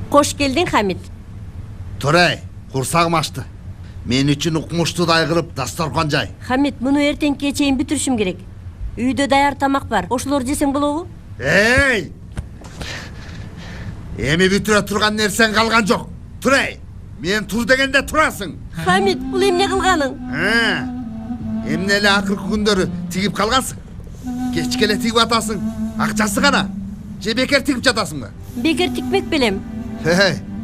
Speaker 19: Кош келдиң, Хамит.
Speaker 18: Турай, курсагым ачты. Мен үчүн укмуштуудай кылып дасторкон жай.
Speaker 19: Хамит, муну эртеңке чейин бүтүрүшүм керек. Үйдө даяр тамак бар. Ошолор жесең болобу?
Speaker 18: Эй! Эми бүтүрө турган нерсең калган жок. Турай, мен тур дегенде турасың.
Speaker 19: Хамит, бул эмне кылганың?
Speaker 18: Эмне эле акыркы күндөрү тигип калгансың? Кечке эле тигип атасың. Акчасы кана? Же бекер тигип жатасыңбы?
Speaker 19: Бекер тикмек белем.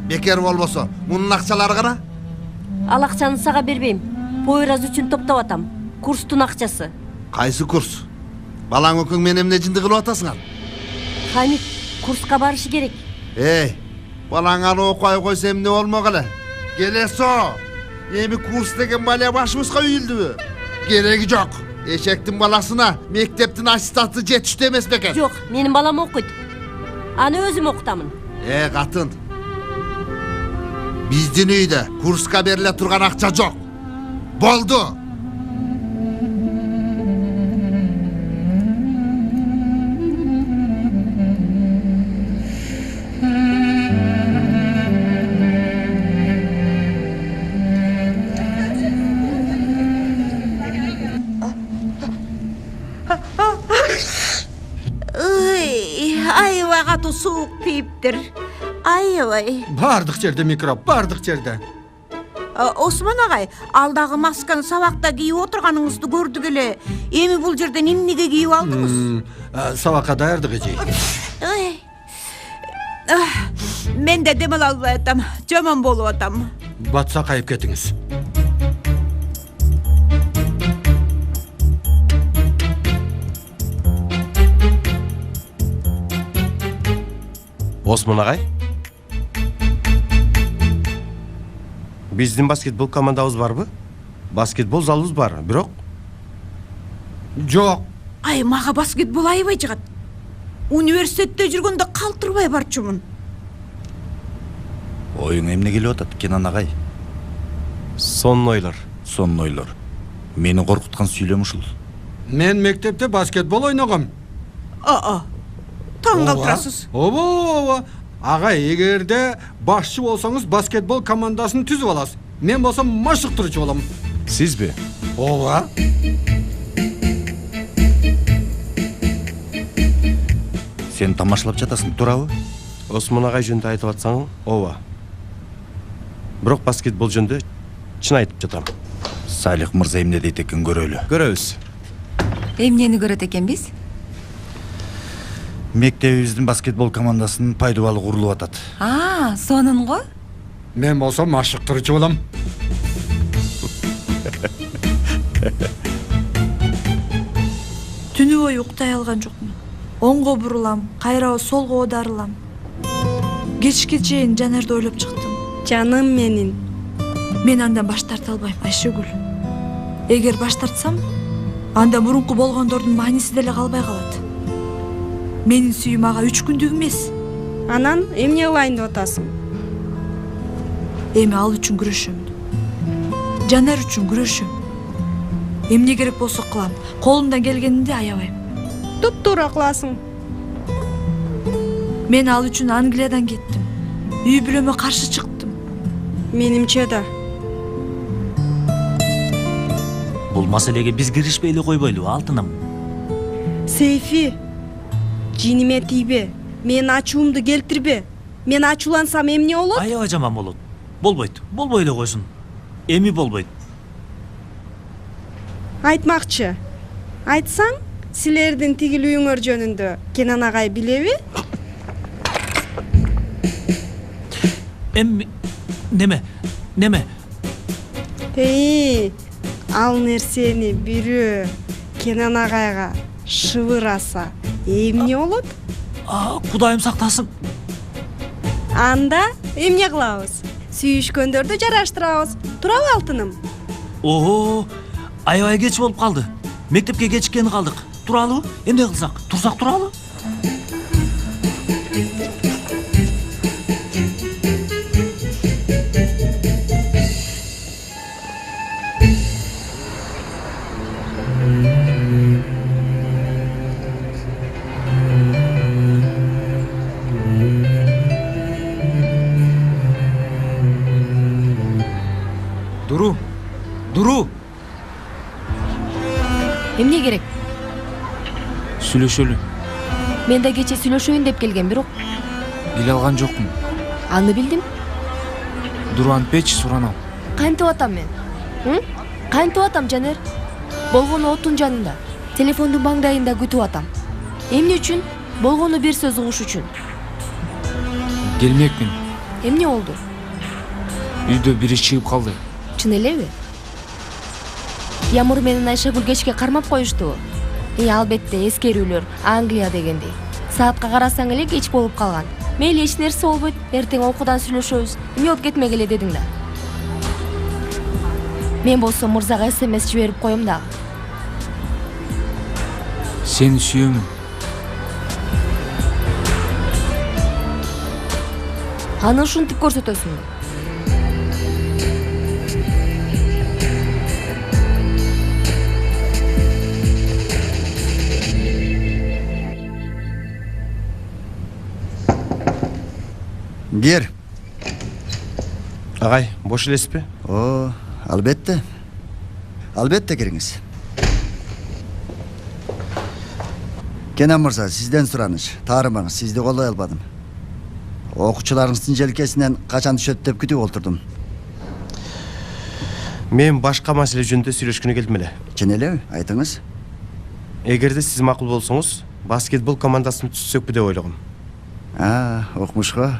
Speaker 18: Бекер болбосо, мунун акчалары кана?
Speaker 19: Ал акчаны сага бербейм. Поираз үчүн топтоп атам. Курстун акчасы.
Speaker 18: Кайсы курс? Балаң өкүң мен эмне жынды кылып атасыңар?
Speaker 19: Хамит, курска барышы керек.
Speaker 18: Балаң аны окуй койсо эмне болмок эле? Келесо. Эми курс деген бале башыбызга үйүлдүбү? Кереги жок. Эшектин баласына мектептин ассистенты жетиштүү эмес бекен.
Speaker 19: Жок, менин балам окуйт. Аны өзүм окутамын.
Speaker 18: Катын. Биздин үйдө курска бериле турган акча жок. Болду.
Speaker 14: Аябай катуу суук тийиптир. Аябай.
Speaker 15: Бардык жерде микроб, бардык жерде.
Speaker 14: Осман агай, алдагы масканы сабакта кийип отурганыңызды көрдүк эле. Эми бул жерден эмнеге кийип алдыңыз?
Speaker 15: Сабакка даярдык эжей.
Speaker 14: Мен де дем ала албай атам. Жаман болуп атам.
Speaker 15: Батса кайып кетиңиз.
Speaker 4: Осман агай? Биздин баскетбол командабыз барбы? Баскетбол залыбыз бар, бирок
Speaker 15: жок.
Speaker 14: Мага баскетбол аябай жагат. Университетте жүргөндө калтырбай барчумун.
Speaker 10: Оюң эмне келип атат, Кенан агай?
Speaker 4: Соннойлор.
Speaker 10: Соннойлор. Мени коркуткан сүйлөм ушул.
Speaker 15: Мен мектепте баскетбол ойногом.
Speaker 14: Таң калтырасыз.
Speaker 15: Ооба. Агай, эгерде башчы болсоңуз баскетбол командасын түзүп аласыз. Мен болсом машыктырчу болом.
Speaker 4: Сизби?
Speaker 15: Ооба.
Speaker 10: Сен тамашалап жатасың, туурабы?
Speaker 4: Осман агай жөнүндө айтып атсаң, ооба. Бирок баскетбол жөнүндө чын айтып жатам.
Speaker 10: Салих мырза эмне дейт экен, көрөлү.
Speaker 4: Көрөбүз.
Speaker 9: Эмнени көрөт экенбиз?
Speaker 10: Мектебибиздин баскетбол командасынын пайдубалы курулуп атат.
Speaker 9: Сонун го?
Speaker 15: Мен болсом машыктырчу болом.
Speaker 17: Түнү бою уктай алган жокмун. Оңго бурулам, кайра солго оодарылам. Кечке чейин Жанерди ойлоп чыктым.
Speaker 8: Жаным менин.
Speaker 17: Мен андан баш тарта албайм, Айшегүл. Эгер баш тартсам, анда мурунку болгондордун мааниси деле калбай калат. Менин сүйүм ага 3 күндүк эмес.
Speaker 8: Анан эмне кылайын деп атасың?
Speaker 17: Эми ал үчүн күрөшөм. Жанар үчүн күрөшөм. Эмне керек болсо кылам. Колумдан келгенинде аябайм.
Speaker 8: Туп-туура кыласың.
Speaker 17: Мен ал үчүн Англиядан кеттим. Үй бүлөмө каршы чыктым.
Speaker 8: Менимче да.
Speaker 3: Бул маселеге биз киришпей эле койбойлу, алтыным.
Speaker 8: Сейфи, жиниме тийбе. Мен ачуумду келтирбе. Мен ачуулансам эмне болот?
Speaker 3: Аябай жаман болот. Болбойт, болбой эле койсун. Эми болбойт.
Speaker 8: Айтмакчы. Айтсаң, силердин тигил үйүңөр жөнүндө Кенан агай билеби?
Speaker 3: Эми неме?
Speaker 8: Ал нерсени бирөө Кенан агайга шыбыраса эмне болот?
Speaker 3: Кудайым сактасын.
Speaker 8: Анда эмне кылабыз? Сүйүшкөндөрдү жараштырабыз. Турабы алтыным?
Speaker 3: Ого, аябай кеч болуп калды. Мектепке кечиккени калдык. Туралыбы? Эмне кылсак? Турсак туралы?
Speaker 16: Дуру.
Speaker 5: Эмне керек?
Speaker 16: Сүйлөшөлү.
Speaker 5: Мен да кече сүйлөшөйүн деп келгем, бирок
Speaker 16: Биле алган жокмун.
Speaker 5: аны билдим.
Speaker 16: Дуру антпечи суранам.
Speaker 5: Кантип атам мен? Кантип атам, Жанер? Болгону оттун жанында, телефондун маңдайында күтүп атам. Эмне үчүн? Болгону бир сөз угуш үчүн.
Speaker 16: Келмекмин.
Speaker 5: Эмне болду?
Speaker 16: Үйдө бири чыгып калды.
Speaker 5: Чын элеби? Ямур менен Айшагүл кечке кармап коюшту. Албетте эскерүүлөр Англия дегендей. Саатка карасаң эле кеч болуп калган. Мейли, эч нерсе болбойт. Эртең окуудан сүйлөшөбүз. Эмне болуп кетмегиле дедиң да. Мен болсо мырзага СМС жиберип коем дагы.
Speaker 16: Сени сүйөмүн.
Speaker 5: Аны ушинтип көрсөтөсүң.
Speaker 2: Гер.
Speaker 4: Агай, бош элесизби?
Speaker 2: Албетте. Албетте кириңиз. Кенан мырза, сизден сураныч. Таарымаңыз, сизди колдой албадым. Окуучуларыңыздын желкесинен качан түшөт деп күтүп отурдум.
Speaker 4: Мен башка маселе жөнүндө сүйлөшкөнү келдим эле.
Speaker 2: Чын элеби? Айтыңыз.
Speaker 4: Эгерде сиз макул болсоңуз, баскетбол командасын түзсөкпү деп ойлогом.
Speaker 2: Окмушко.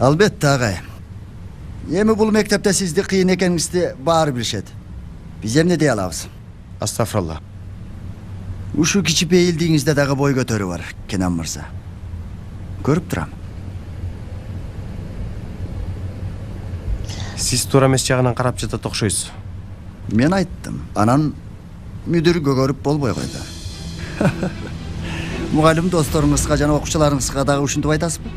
Speaker 2: Албетте агай. Эми бул мектепте сизди кыйын экениңизди баары билишет. Биз эмне дей алабыз?
Speaker 4: Астафралла.
Speaker 2: Ушу кичипейилдигиңизде дагы бой көтөрүү бар, Кенан мырза. Көрүп турам.
Speaker 4: Сиз туура эмес жагынан карап жатат окшойсуз.
Speaker 2: Мен айттым. Анан мүдүр көгөрүп болбой койду. Мугалим досторуңузга жана окуучуларыңызга дагы ушинтип айтасызбы?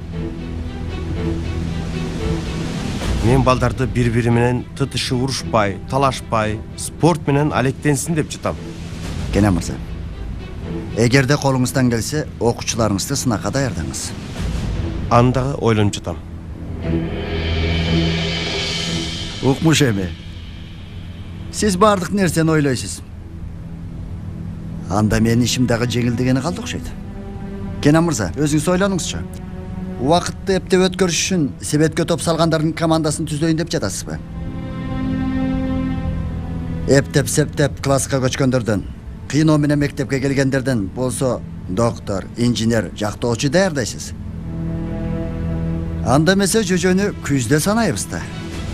Speaker 4: Мен балдарды бири-бири менен тытышып урушпай, талашпай, спорт менен алектенсин деп жатам.
Speaker 2: Кенан мырза, эгерде колуңуздан келсе, окуучуларыңызды сынакка даярдаңыз.
Speaker 4: Аны дагы ойлонуп жатам.
Speaker 2: Укмуш эми. Сиз баардык нерсени ойлойсуз. Анда менин ишим дагы жеңилдегени калды окшойт. Кенан мырза, өзүңүз ойлонуңузчу. Убакытты эптеп өткөрүш үчүн себетке топ салгандардын командасын түзөйүн деп жатасызбы? Эптеп-септеп класска көчкөндөрдөн, кыйноо менен мектепке келгендерден болсо доктор, инженер, жактоочу даярдайсыз. Анда эмесе жөжөнү күздө санайбыз да.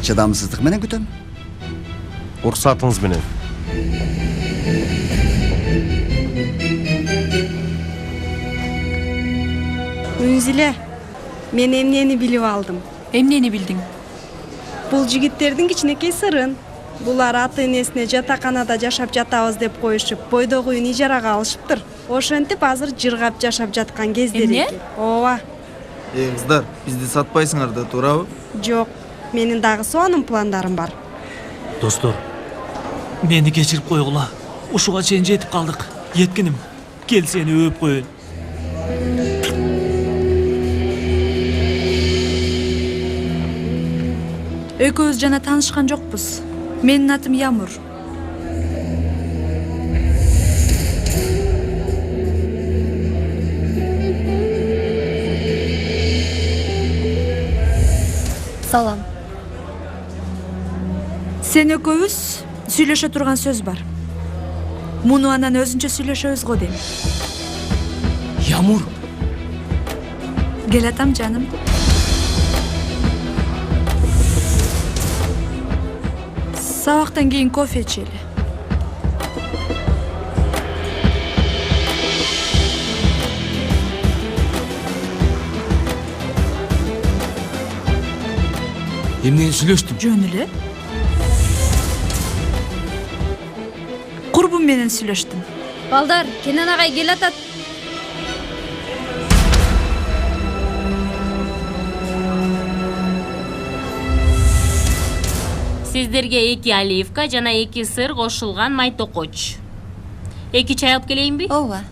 Speaker 2: Чыдамсыздык менен күтөм.
Speaker 4: Уруксатыңыз менен.
Speaker 8: Үнзиле, мен эмнени билип алдым.
Speaker 17: Эмнени билдиң?
Speaker 8: Бул жигиттердин кичинекей сырын. Булар ата-энесине жатаканада жашап жатабыз деп коюшуп, бойдогу үйүн ижарага алышыптыр. Ошентип азыр жыргап жашап жаткан кездери экен. Ооба.
Speaker 11: Кыздар, бизди сатпайсыңар да, туурабы?
Speaker 8: Жок, менин дагы сонун пландарым бар.
Speaker 3: Достор, мени кечирип койгула. Ушуга чейин жетип калдык. Еткиним, кел сени өөп коеюн.
Speaker 17: Экөөбүз жана таанышкан жокпуз. Менин атым Ямур.
Speaker 5: Салам.
Speaker 17: Сен экөөбүз сүйлөшө турган сөз бар. Муну анан өзүнчө сүйлөшөбүз го дейм.
Speaker 16: Ямур.
Speaker 17: Келатам жаным. Сабактан кийин кофе ичели.
Speaker 16: Эмнени сүйлөштүм?
Speaker 17: Жөн эле. Курбум менен сүйлөштүм.
Speaker 5: Балдар, Кенен агай келатат.
Speaker 13: Сиздерге 2 оливка жана 2 сыр кошулган майтокоч. 2 чай алып келейинби?
Speaker 9: Ооба.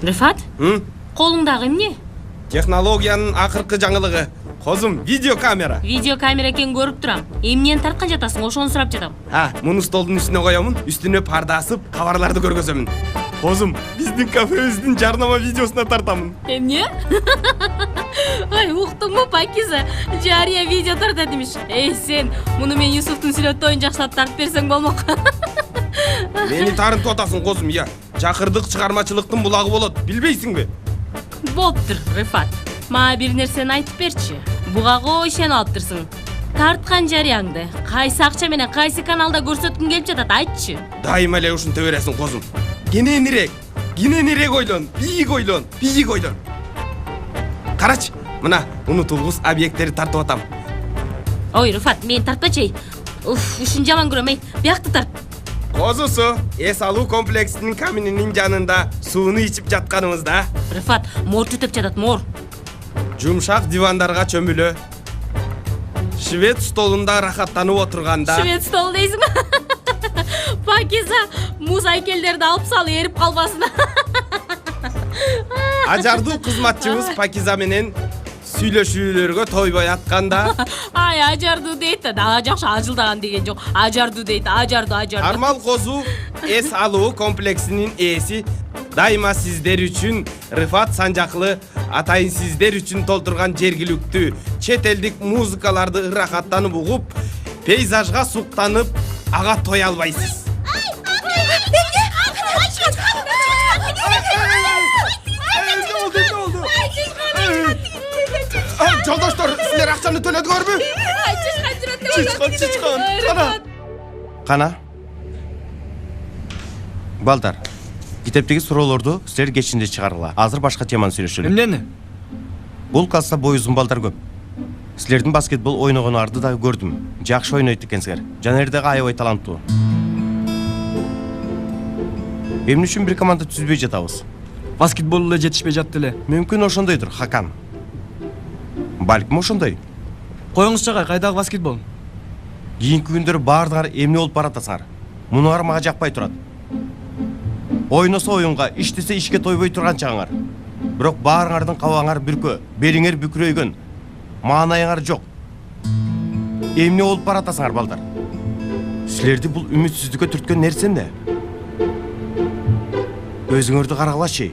Speaker 13: Рифат? Колуңдагы эмне?
Speaker 12: Технологиянын акыркы жаңылыгы. Козум, видеокамера.
Speaker 13: Видеокамера экенин көрүп турам. Эмнени тарткан жатасың? Ошону сурап жатам.
Speaker 12: Муну столдун үстүнө коёмун, үстүнө парда асып, кабарларды көргөзөмүн. Козум, биздин кафебиздин жарнама видеосуна тартамын.
Speaker 13: Эмне? Ай, уктуңбу, Пакиза? Жария видео тартат имиш. Сен, муну мен Юсуфтун сүйлөттүү оюн жакшылап тартып берсең болмок.
Speaker 12: Мени тарынтып атасың, Козум, я. Жакырдык чыгармачылыктын булагы болот, билбейсиңби?
Speaker 13: Болуптур, Рифат. Мага бир нерсени айтып берчи. Буга ишенип алыптырсың. Тарткан жарияңды кайсы акча менен кайсы каналда көрсөткүң келип жатат, айтчы.
Speaker 12: Дайыма эле ушинте бересиң, Козум. Кененирээк ойлон, бийик ойлон. Карачы, мына унутулгус объекттери тартып атам.
Speaker 13: Ой, Рифат, мен тартпачы. Ушун жаман көрөм, биякты тарт.
Speaker 12: Козусу, эс алуу комплексинин камининин жанында сууну ичип жатканыбызда.
Speaker 13: Рифат, мор түтөп жатат, мор.
Speaker 12: Жумшак дивандарга чөмүлө. Швед столунда рахаттанып отурганда.
Speaker 13: Швед стол дейсиңби? Пакиза, муз айкелдерди алып сал, эрип калбасын.
Speaker 12: Ажардуу кызматчыбыз Пакиза менен сүйлөшүүлөргө тойбой атканда.
Speaker 13: Ай, ажардуу дейт да, жакшы ажылдаган деген жок. Ажардуу дейт, ажардуу.
Speaker 12: Армал Козу, эс алуу комплексинин ээси. Дайыма сиздер үчүн Рифат Санжаклы атайын сиздер үчүн толтурган жергиликтүү чет элдик музыкаларды ырахаттанып угуп, пейзажга суктанып, ага той албайсыз. Жолдоштор, силер акчаны төлөдүңөрбү? Чычкан.
Speaker 4: Кана? Балдар, китептеги суроолорду силер кечинде чыгаргыла. Азыр башка теманы сүйлөшөлү.
Speaker 11: Эмнени?
Speaker 4: Бул класста бой узун балдар көп. Силердин баскетбол ойногонуңарды дагы көрдүм. Жакшы ойнойт экенсиңер. Жанер дагы аябай таланттуу. Эмне үчүн бир команда түзбөй жатабыз?
Speaker 11: Баскетбол эле жетишпей жатты эле.
Speaker 4: Мүмкүн ошондойдур, Хакан. Балким ошондой.
Speaker 11: Коюңузчу агай, кайдагы баскетбол?
Speaker 4: Кийинки күндөр баардыгыңар эмне болуп баратасыңар? Мунуңар мага жакпай турат. Ойносо оюнга, иштесе ишке тойбой турган чагыңар. Бирок баарыңардын кабагыңар бүркө, белиңер бүкүрөйгөн, маанайыңар жок. Эмне болуп баратасыңар, балдар? Силерди бул үмүтсүздүккө түрткөн нерсе эмне? Өзүңөрдү карагылачы.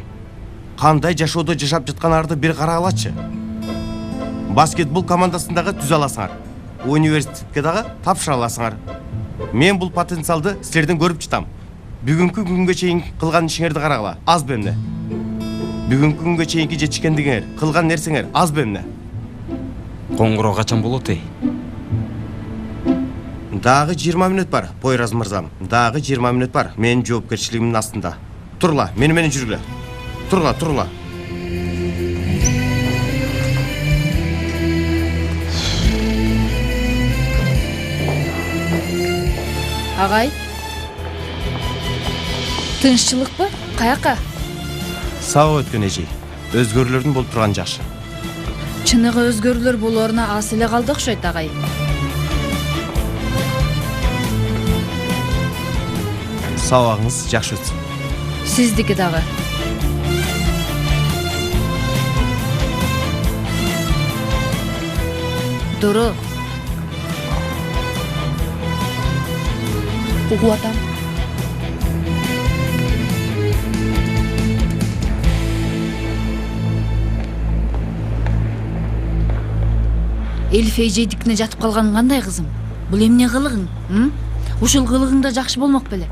Speaker 4: Кандай жашоодо жашап жатканыңарды бир карагылачы. Баскетбол командасындагы түзө аласыңар. Университетке дагы тапшыра аласыңар. Мен бул потенциалды силерден көрүп жатам. Бүгүнкү күнгө чейин кылган ишиңерди карагыла, аз бемне. Бүгүнкү күнгө чейинки жетишкендигиңер, кылган нерсеңер аз бемне.
Speaker 1: Коңгуроо качан болот,
Speaker 4: Дагы 20 мүнөт бар, Пойраз мырзам. Дагы 20 мүнөт бар. Менин жоопкерчилигимдин астында. Турла, мени менен жүргүлө. Турла.
Speaker 7: Агай. Тынччылыкпы? Каяка?
Speaker 4: Сау өткөн эжи. Өзгөрүүлөрдүн болуп турган жакшы.
Speaker 7: Чыныгы өзгөрүүлөр болоруна аз эле калды окшойт, агай.
Speaker 4: Сабагыңыз жакшы өтсүн.
Speaker 7: Сиздики дагы. Дуру.
Speaker 5: Угуатам.
Speaker 7: Элиф эжейдикине жатып калганың кандай кызым? Бул эмне кылыгың? Ушул кылыгың да жакшы болмок беле.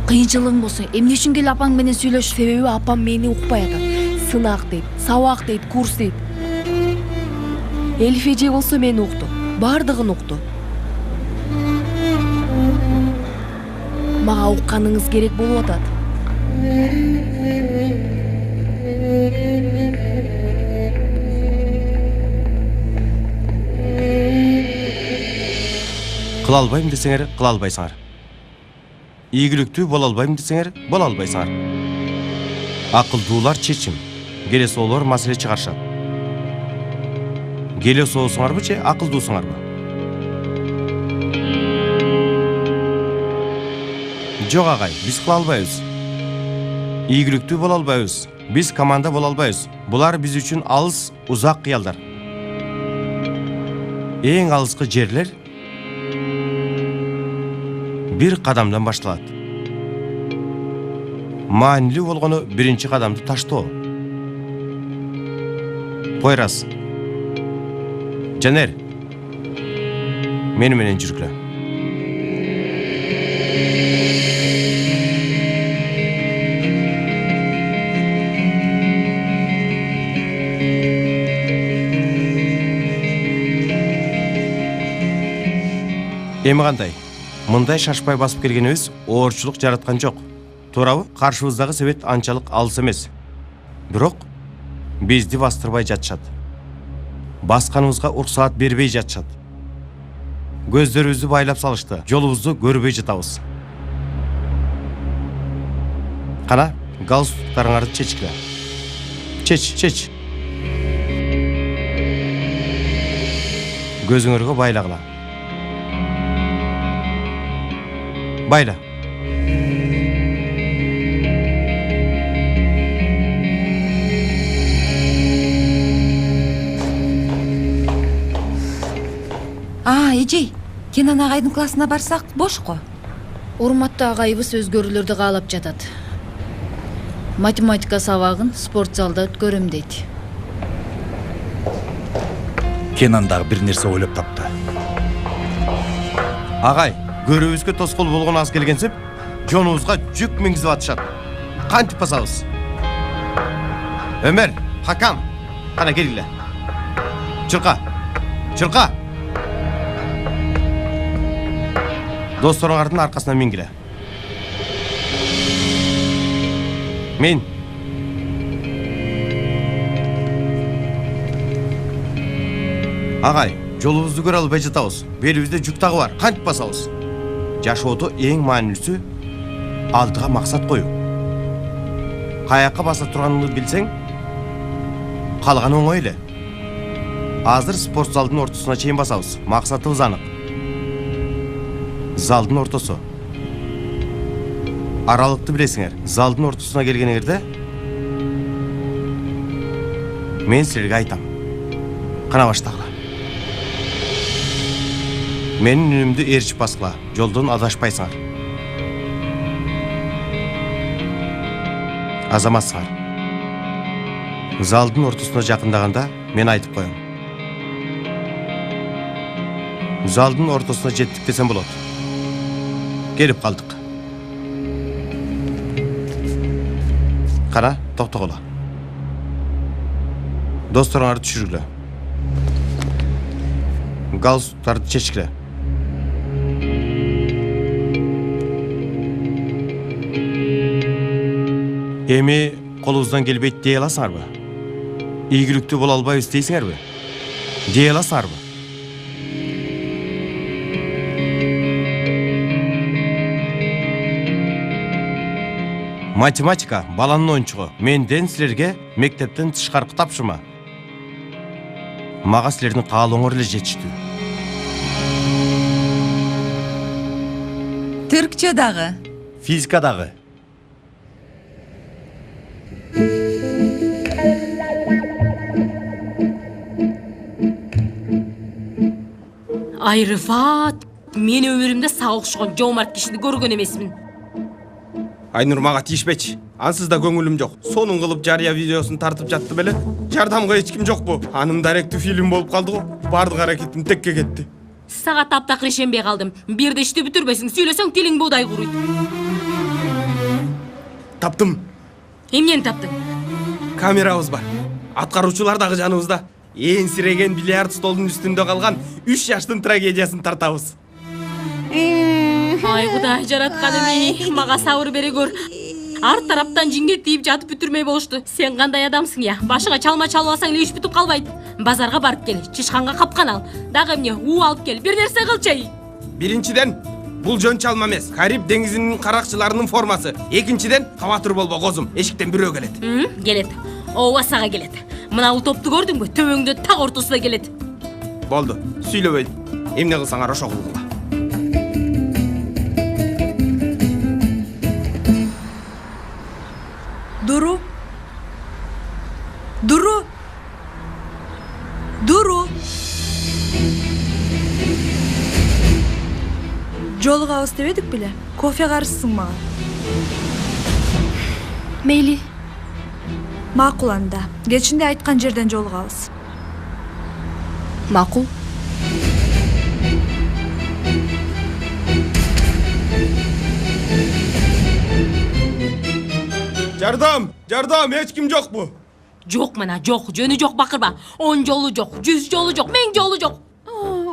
Speaker 7: Кыйынчылыгың болсо эмне үчүн келип апаң менен сүйлөш?
Speaker 5: Себеби апам мени укпай атат. Сынак дейт, сабак дейт, курс дейт. Элиф эже болсо мени укту. Бардыгын укту. Мага укканыңыз керек болуп атат.
Speaker 4: Кыла албайм десеңер, кыла албайсыңар. Ийгиликтүү боло албайм десеңер, боло албайсыңар. Акылдуулар чечим, келесоолор маселе чыгарышат. Келесоосуңарбы же акылдуусуңарбы? Жок агай, биз кыла албайбыз. Ийгиликтүү боло албайбыз. Биз команда боло албайбыз. Булар биз үчүн алыс, узак кыялдар. Эң алыскы жерлер бир кадамдан башталат. Маанилүү болгону биринчи кадамды таштоо. Пойрас. Жанер. Мени менен жүргүлө. Эми кандай? Мындай шашпай басып келгенибиз оорчулук жараткан жок. Туурабы? Каршыбыздагы себет анчалык алыс эмес. Бирок бизди бастырбай жатышат. Басканыбызга уруксаат бербей жатышат. Көздөрүбүздү байлап салышты. Жолубузду көрбөй жатабыз. Кана, галстуктарыңарды чечкиле. Чеч. Көзүңөргө байлагыла. Bayla.
Speaker 9: Эжей, Кенан агайдын классына барсак бош го.
Speaker 7: Урматтуу агайыбыз өзгөрүүлөрдү каалап жатат. Математика сабагын спорт залда өткөрөм дейт.
Speaker 10: Кенан дагы бир нерсе ойлоп тапты.
Speaker 4: Агай, көрүүбүзгө тоскоол болгон аз келгенсип, жонубузга жүк мингизип атышат. Кантип басабыз? Өмөр, Хакам, кана келгиле. Чырка. Досторуңардын аркасына мингиле. Мен. Агай, жолубузду көрө албай жатабыз. Белибизде жүк дагы бар. Кантип басабыз? Жашоодо эң маанилүүсү алдыга максат коюу. Каяка баса турганыңды билсең, калганы оңой эле. Азыр спорт залдын ортосуна чейин басабыз. Максатыбыз анык. Залдын ортосу. Аралыкты билесиңер. Залдын ортосуна келгениңерде мен силерге айтам. Кана баштагыла. Менин үнүмдү ээрчип баскыла. Жолдон адашпайсыңар. Азаматсыңар. Залдын ортосуна жакындаганда мен айтып коем. Залдын ортосуна жеттик десем болот. Келип калдык. Кана, токтогула. Досторуңарды түшүргүлө. Галстуктарды чечкиле. Эми колубуздан келбейт дей аласыңарбы? Ийгиликтүү боло албайбыз дейсиңерби? Дей аласыңарбы? Математика баланын оюнчугу. Менден силерге мектептен тышкаркы тапшырма. Мага силердин каалооңор эле жетиштүү.
Speaker 9: Түркчө дагы.
Speaker 10: Физика дагы.
Speaker 13: Ай Рыфат, мен өмүрүмдө сага окшогон жоомарт кишини көргөн эмесмин.
Speaker 12: Айнур мага тийишпечи. Ансыз да көңүлүм жок. Сонун кылып жарыя видеосун тартып жатты беле. Жардамга эч ким жокпу? Анын даректүү фильм болуп калды го. бардык аракетим текке кетти.
Speaker 13: Сага таптакыр ишенбей калдым. Бирде ишти бүтүрбөсүң, сүйлөсөң тилиң буудай куруйт.
Speaker 12: Таптым.
Speaker 13: Эмнени таптың?
Speaker 12: Камерабыз бар. Аткаруучулар дагы жаныбызда. Энсиреген бильярд столдун үстүндө калган 3 жаштын трагедиясын тартабыз.
Speaker 13: Ай Кудай жаратканым, мага сабыр бере көр. Арт тараптан жинге тийип жатып бүтүрмөй болушту. Сен кандай адамсың я? Башыңа чалма чалбасаң эле иш бүтүп калбайт. Базарга барып кел, чычканга капкан ал. Дагы эмне, уу алып кел, бир нерсе кылчы.
Speaker 12: Биринчиден, бул жөн чалма эмес. Кариб деңизинин каракчыларынын формасы. Экинчиден, кабатыр болбо козум. Эшиктен бирөө келет.
Speaker 13: Келет. Ооба сага келет. Мына бул топту көрдүңбү? Төбөңдө так ортосунда келет.
Speaker 12: Болду. Сүйлөбөй. Эмне кылсаңар ошо кылгыла.
Speaker 17: Duru. Duru. Duru. Жолугабыз дебедик беле? Кофе карызсың мага.
Speaker 5: Мейли.
Speaker 17: Макул анда. Кечинде айткан жерден жолугабыз.
Speaker 5: Макул.
Speaker 12: Жардам, эч ким жокпу?
Speaker 13: Жок мына, жок, жөнү жок бакырба. 10 жолу жок, 100 жолу жок, 1000 жолу жок.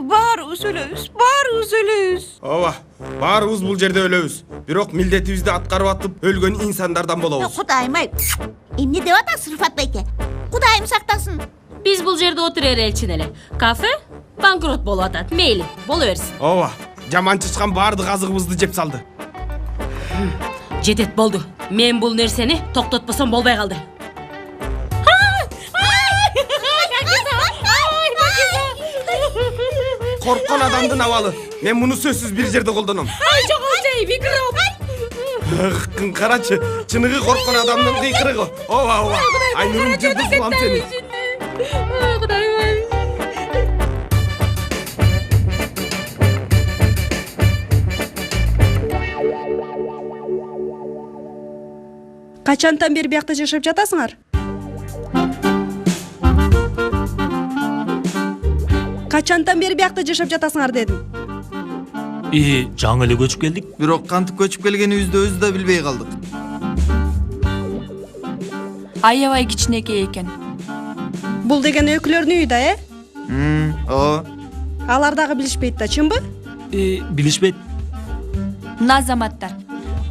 Speaker 8: Баарыбыз өлөбүз.
Speaker 12: Ооба, баарыбыз бул жерде өлөбүз. Бирок милдетибизди аткарып атып, өлгөн инсандардан болобуз.
Speaker 14: Кудайым-ай, эмне деп атасыз Рыфат байке? Кудайым сактасын.
Speaker 13: Биз бул жерде отурер элчин эле. Кафе банкрот болуп атат. Мейли, боло берсин.
Speaker 12: Ооба, жаман чычкан баардык азыгыбызды жеп салды.
Speaker 13: Жетет болду. Мен бул нерсени токтотпосом болбой калды.
Speaker 12: Корккон адамдын абалы. Мен муну сөзсүз бир жерде колдоном.
Speaker 13: Жоголчай, микроп.
Speaker 12: Кын карачы, чыныгы корккон адамдын кыйкырыгы. Ооба. Айнурум жырдыз кылам сени.
Speaker 13: Кудайым.
Speaker 8: Качантан бери биякта жашап жатасыңар? Качантан бери биякта жашап жатасыңар дедим.
Speaker 3: Жаңы эле көчүп келдик.
Speaker 11: Бирок кантип көчүп келгенибизди өзү да билбей калдык.
Speaker 17: Аябай кичинекей экен.
Speaker 8: Бул деген өкүлөрдүн үйү да,
Speaker 11: Ооба.
Speaker 8: Алар дагы билишпейт да, чынбы?
Speaker 3: Билишпейт.
Speaker 7: Мына азаматтар.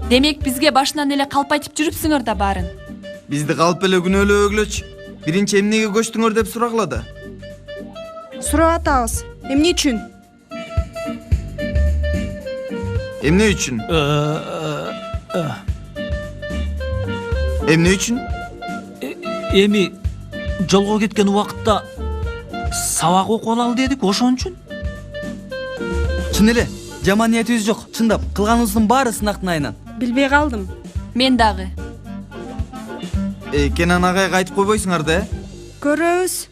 Speaker 7: Демек бизге башынан эле калп айтып жүрүпсүңөр да баарын.
Speaker 11: Бизди калп эле күнөөлөө өглөч. Биринчи эмнеге көчтүңөр деп сурагыла да.
Speaker 8: Сурап атабыз. Эмне үчүн?
Speaker 11: Эмне үчүн? Эмне үчүн?
Speaker 3: Эми жолго кеткен убакытта сабак окуп алалы дедик, ошон үчүн.
Speaker 11: Чын эле, жаман ниетибиз жок. Чындап, кылганыбыздын баары сынактын айынан.
Speaker 8: Билбей калдым.
Speaker 7: Мен дагы.
Speaker 11: Кенан агайга айтып койбойсуңар да?
Speaker 8: Көрөбүз.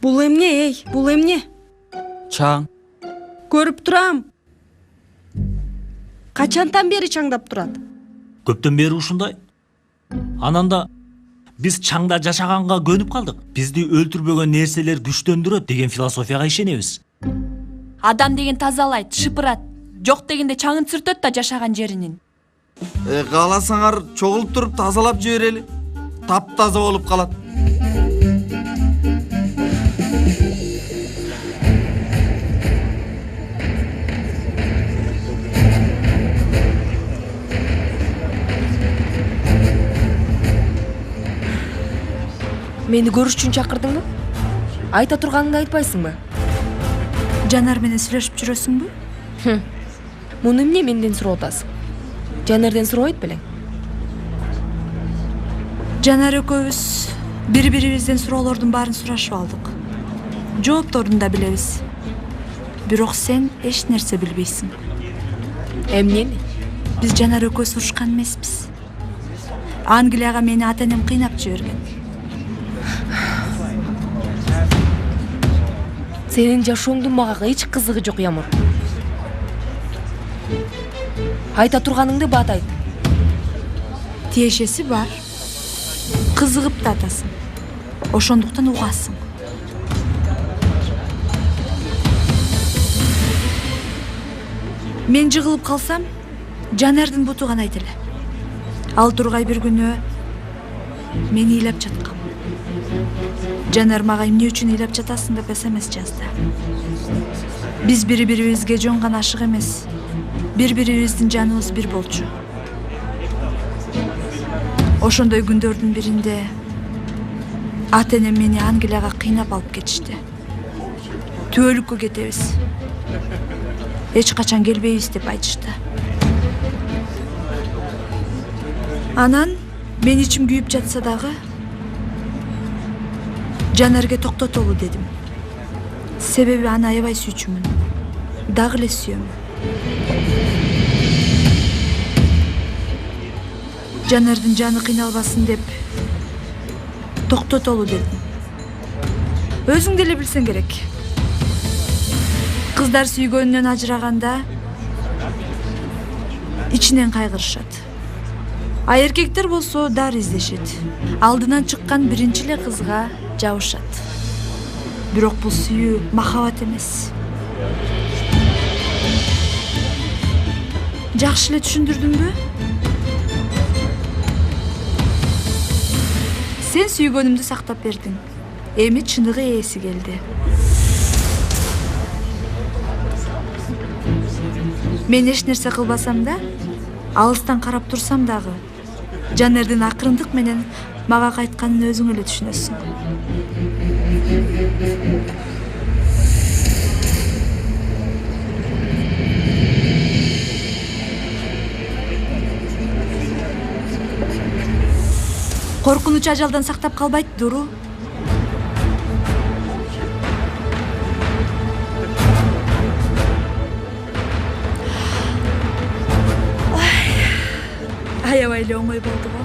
Speaker 8: Бул эмне, бул эмне?
Speaker 11: Чаң.
Speaker 8: Көрүп турам. Качантан бери чаңдап турат?
Speaker 3: Көптөн бери ушундай. Анан да биз чаңда жашаганга көнүп калдык. Бизди өлтүрбөгөн нерселер күчтөндүрөт деген философияга ишенебиз.
Speaker 7: Адам деген тазалайт, шыпырат. Жок дегенде чаңын сүртөт да жашаган жеринин.
Speaker 11: Кааласаңар чогулуп туруп тазалап жиберели. Таптаза болуп калат.
Speaker 5: Мени көрүш үчүн чакырдыңбы? Айта турганыңды айтпайсыңбы?
Speaker 17: Жанар менен сүйлөшүп жүрөсүңбү?
Speaker 5: Муну эмне менден сурап атасың? Жанардан сурабайт белең?
Speaker 17: Жанар экөөбүз бири-бирибизден суроолордун баарын сурашып алдык. Жоопторун да билебиз. Бирок сен эч нерсе билбейсиң.
Speaker 5: Эмнени?
Speaker 17: Биз Жанар экөөбүз урушкан эмеспиз. Англияга мени ата-энем кыйнап жиберген.
Speaker 5: Сенин жашооңдун мага эч кызыгы жок, Ямур. Айта турганыңды бат айт.
Speaker 17: Тиешеси бар. Кызыгып да атасың. Ошондуктан угасың. Мен жыгылып калсам, Жанердин буту гана айт эле. Ал Тургай бир күнү мени ыйлап жаткан. Жанер мага эмне үчүн ыйлап жатасың деп СМС жазды. Биз бири-бирибизге жөн гана ашык эмес. Бири-бирибиздин жаныбыз бир болчу. Ошондой күндөрдүн биринде ата-энем мени Англияга кыйнап алып кетишти. Түбөлүккө кетебиз. Эч качан келбейбиз деп айтышты. Анан мен ичим күйүп жатса дагы Жанерге токтотолу дедим. Себеби аны аябай сүйчүмүн. Дагы эле сүйөм. Жанердин жаны кыйналбасын деп токтотолу дедим. Өзүң деле билсең керек. Кыздар сүйгөнүнөн ажыраганда ичинен кайгырышат. А эркектер болсо дар издешет. Алдынан чыккан биринчи эле кызга жабышат. Бирок бул сүйүү махабат эмес. Жакшы эле түшүндүрдүмбү? Сен сүйгөнүмдү сактап бердиң. Эми чыныгы ээси келди. Мен эч нерсе кылбасам да, алыстан карап турсам дагы, Жанердин акырындык менен мага кайтканын өзүң эле түшүнөсүң. Коркунуч ажалдан сактап калбайт, Дуру. Аябай эле оңой болду го.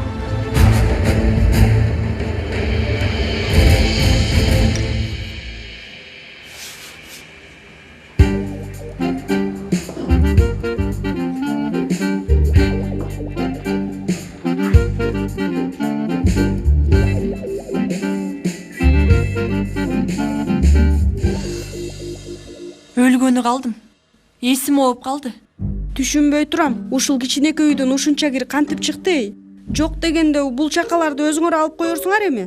Speaker 17: Өлгөнү калдым. Эсим ооп калды.
Speaker 8: Түшүнбөй турам. Ушул кичинекей үйдөн ушунча кир кантип чыкты? Жок дегенде бул чакаларды өзүңөр алып коерсуңар эми.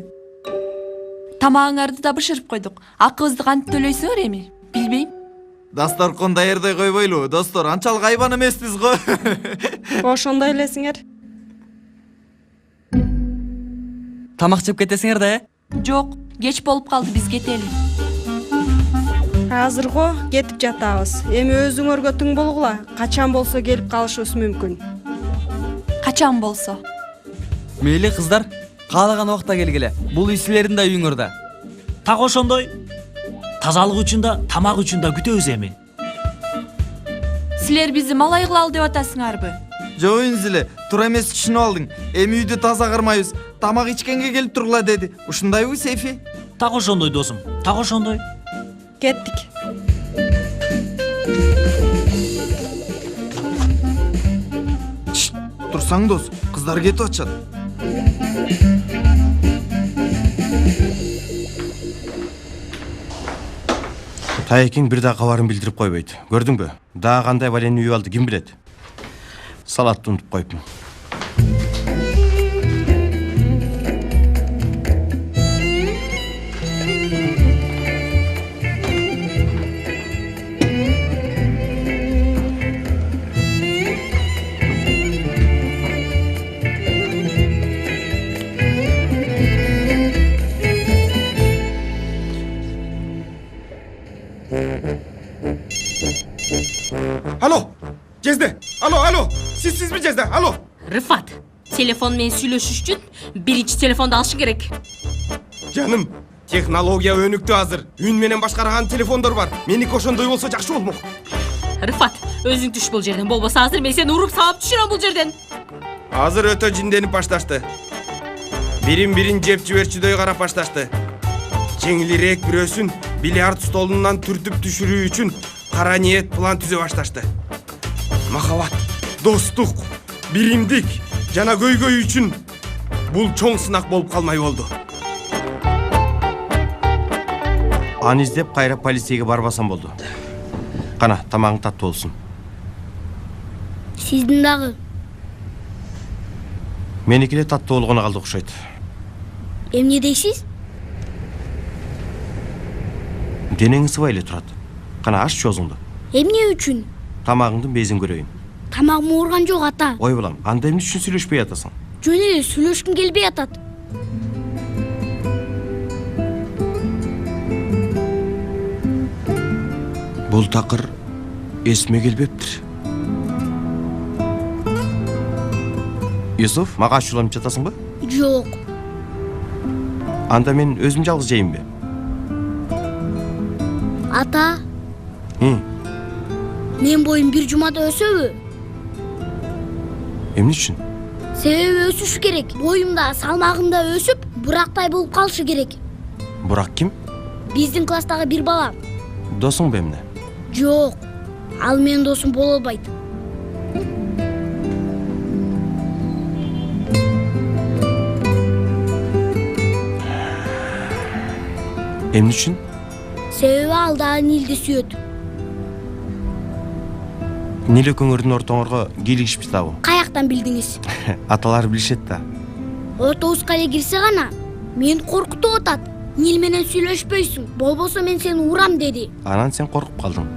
Speaker 17: Тамагыңарды да бышырып койдук. Акыбызды кантип төлөйсүңөр эми? Билбейм.
Speaker 11: Дасторкон даярдай койбойлу, достор. Анчалык айбан эмеспиз го.
Speaker 8: Ошондой элесиңер.
Speaker 11: Тамак жеп кетесиңер да,
Speaker 17: Жок, кеч болуп калды, биз кетели.
Speaker 8: Азырго кетип жатабыз. Эми өзүңөргө тың болгула. Качан болсо келип калышыбыз мүмкүн.
Speaker 17: Качан болсо?
Speaker 11: Мейли кыздар, каалаган убакта келгиле. Бул үй силердин да үйүңөр да.
Speaker 3: Так ошондой. Тазалык үчүн да, тамак үчүн да күтөбүз эми.
Speaker 17: Силер бизди малай кылалы деп атасыңарбы?
Speaker 11: Жок эле, туура эмес түшүнүп алдың. Эми үйдү таза кырмайбыз. Тамак ичкенге келип тургула деди. Ушундайбы, Сейфи?
Speaker 3: Так ошондой досум. Так ошондой.
Speaker 8: Кеттик.
Speaker 11: Турсаң дос, кыздар кетип атышат.
Speaker 4: Таекең бир да кабарын билдирип койбойт. Көрдүңбү? Дагы кандай балени үйүп алды ким билет? Салатты унутуп коюпмун.
Speaker 12: Alo, Jezde. Alo. Sizmi Jezde? Alo.
Speaker 13: Rıfat, telefon menен сүйлөшүш үчүн биринчи телефонду алышың керек.
Speaker 12: Жаным, технология өнүктү азыр. Үн менен башкарган телефондор бар. Меники ошондой болсо жакшы болмок.
Speaker 13: Рыфат, өзүң түш бул жерден. Болбосо азыр мен сени уруп сабап түшүрөм бул жерден.
Speaker 12: Азыр өтө жинденип башташты. Бирин жеп жиберчүдөй карап башташты. Жеңилирээк бирөөсүн бильярд столунан түртүп түшүрүү үчүн кара ниет план түзө башташты. Махабат, достук, биримдик жана көйгөй үчүн бул чоң сынак болуп калмай болду.
Speaker 4: Аны издеп кайра полицияга барбасам болду. Кана, тамагың таттуу болсун.
Speaker 21: Сиздин дагы.
Speaker 4: Меники эле таттуу болгоно калды окшойт.
Speaker 21: Эмне дейсиз?
Speaker 4: Денең ысыбай эле турат. Кана, аччы оозуңду.
Speaker 21: Эмне үчүн?
Speaker 4: Тамагыңдын безин көрөйүн.
Speaker 21: Тамагым ооруган жок, ата.
Speaker 4: Ой балам, анда эмне үчүн сүйлөшпөй атасың?
Speaker 21: Жөн эле сүйлөшкүм келбей атат.
Speaker 4: Бул такыр эсиме келбептир. Юсуф, мага ачууланып жатасыңбы?
Speaker 21: Жок.
Speaker 4: Анда мен өзүм жалгыз жейинби?
Speaker 21: Ата, мен боюм бир жумада өсөбү?
Speaker 4: Эмне үчүн?
Speaker 21: Себеби өсүш керек. Боюмда, салмагымда өсүп, бурактай болуп калышы керек.
Speaker 4: Бурак ким?
Speaker 21: Биздин класстагы бир бала.
Speaker 4: Досуңбу эмне?
Speaker 21: Жок. Ал менин досум боло албайт.
Speaker 4: Эмне үчүн?
Speaker 21: Себеби ал дагы Нилди сүйөт.
Speaker 4: Нил экөөңөрдүн ортоңорго кийлигишип жатабы?
Speaker 21: Каяктан билдиңиз?
Speaker 4: Аталар билишет да.
Speaker 21: Ортобузга эле кирсе гана мени коркутуп атат. Нил менен сүйлөшпөйсүң, болбосо мен сени урам деди.
Speaker 4: Анан сен коркуп калдың.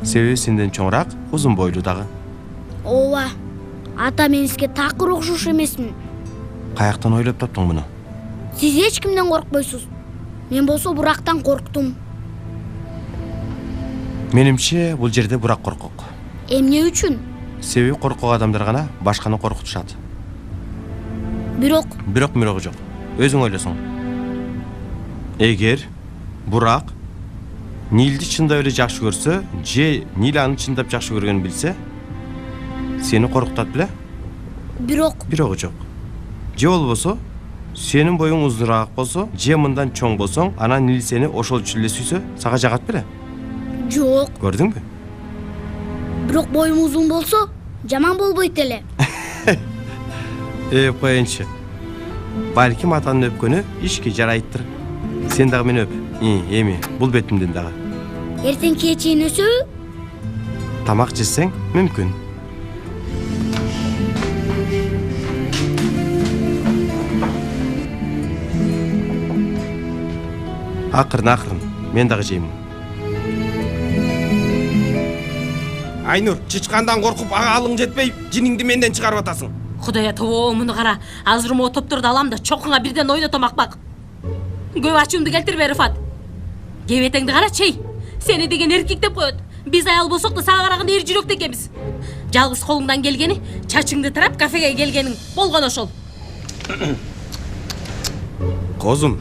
Speaker 4: Себеби сенден чоңураак, узун бойлуу дагы.
Speaker 21: Ооба. Ата, мен сизге такыр окшош эмесмин.
Speaker 4: Каяктан ойлоп таптың муну?
Speaker 21: Сиз эч кимден коркпойсуз. Мен болсо бурактан корктум.
Speaker 4: Менимче бул жерде бурак коркок.
Speaker 21: Эмне үчүн?
Speaker 4: Себеби коркок адамдар гана башканы коркутушат.
Speaker 21: Бирок
Speaker 4: жок. Өзүң ойлосоң. Эгер бурак Нилди чындап эле жакшы көрсө, же Нил аны чындап жакшы көргөнүн билсе, сени коркутат беле? Бирок жок. Же болбосо, сенин боюң узураак болсо, же мындан чоң болсоң, анан Нил сени ошол үчүн эле сүйсө, сага жагат беле?
Speaker 21: Жок.
Speaker 4: Көрдүңбү?
Speaker 21: Бирок боюм узун болсо, жаман болбойт эле.
Speaker 4: Коеюнчу. Балким атанын өпкөнү ишке жарайттыр. Сен дагы мени өп. Эми, бул бетимден дагы.
Speaker 21: Эртеңки чейин өсөбү?
Speaker 4: Тамак жесең, мүмкүн. Акырын, мен дагы жеймин.
Speaker 12: Айнур, чычкандан коркуп ага алың жетпей, жиниңди менден чыгарып атасың.
Speaker 13: Кудая тобо, муну кара. Азыр мо топторду алам да чокуңа бирден ойнотом акбак. Көп ачуумду келтирбе, Рыфат. Кебетеңди кара, чей. Сени деген эркек деп коет. Биз аял болсок да сага караганда эр жүрөктүү экенбиз. Жалгыз колуңдан келгени, чачыңды тарап кафеге келгениң болгон ошол.
Speaker 12: Козум,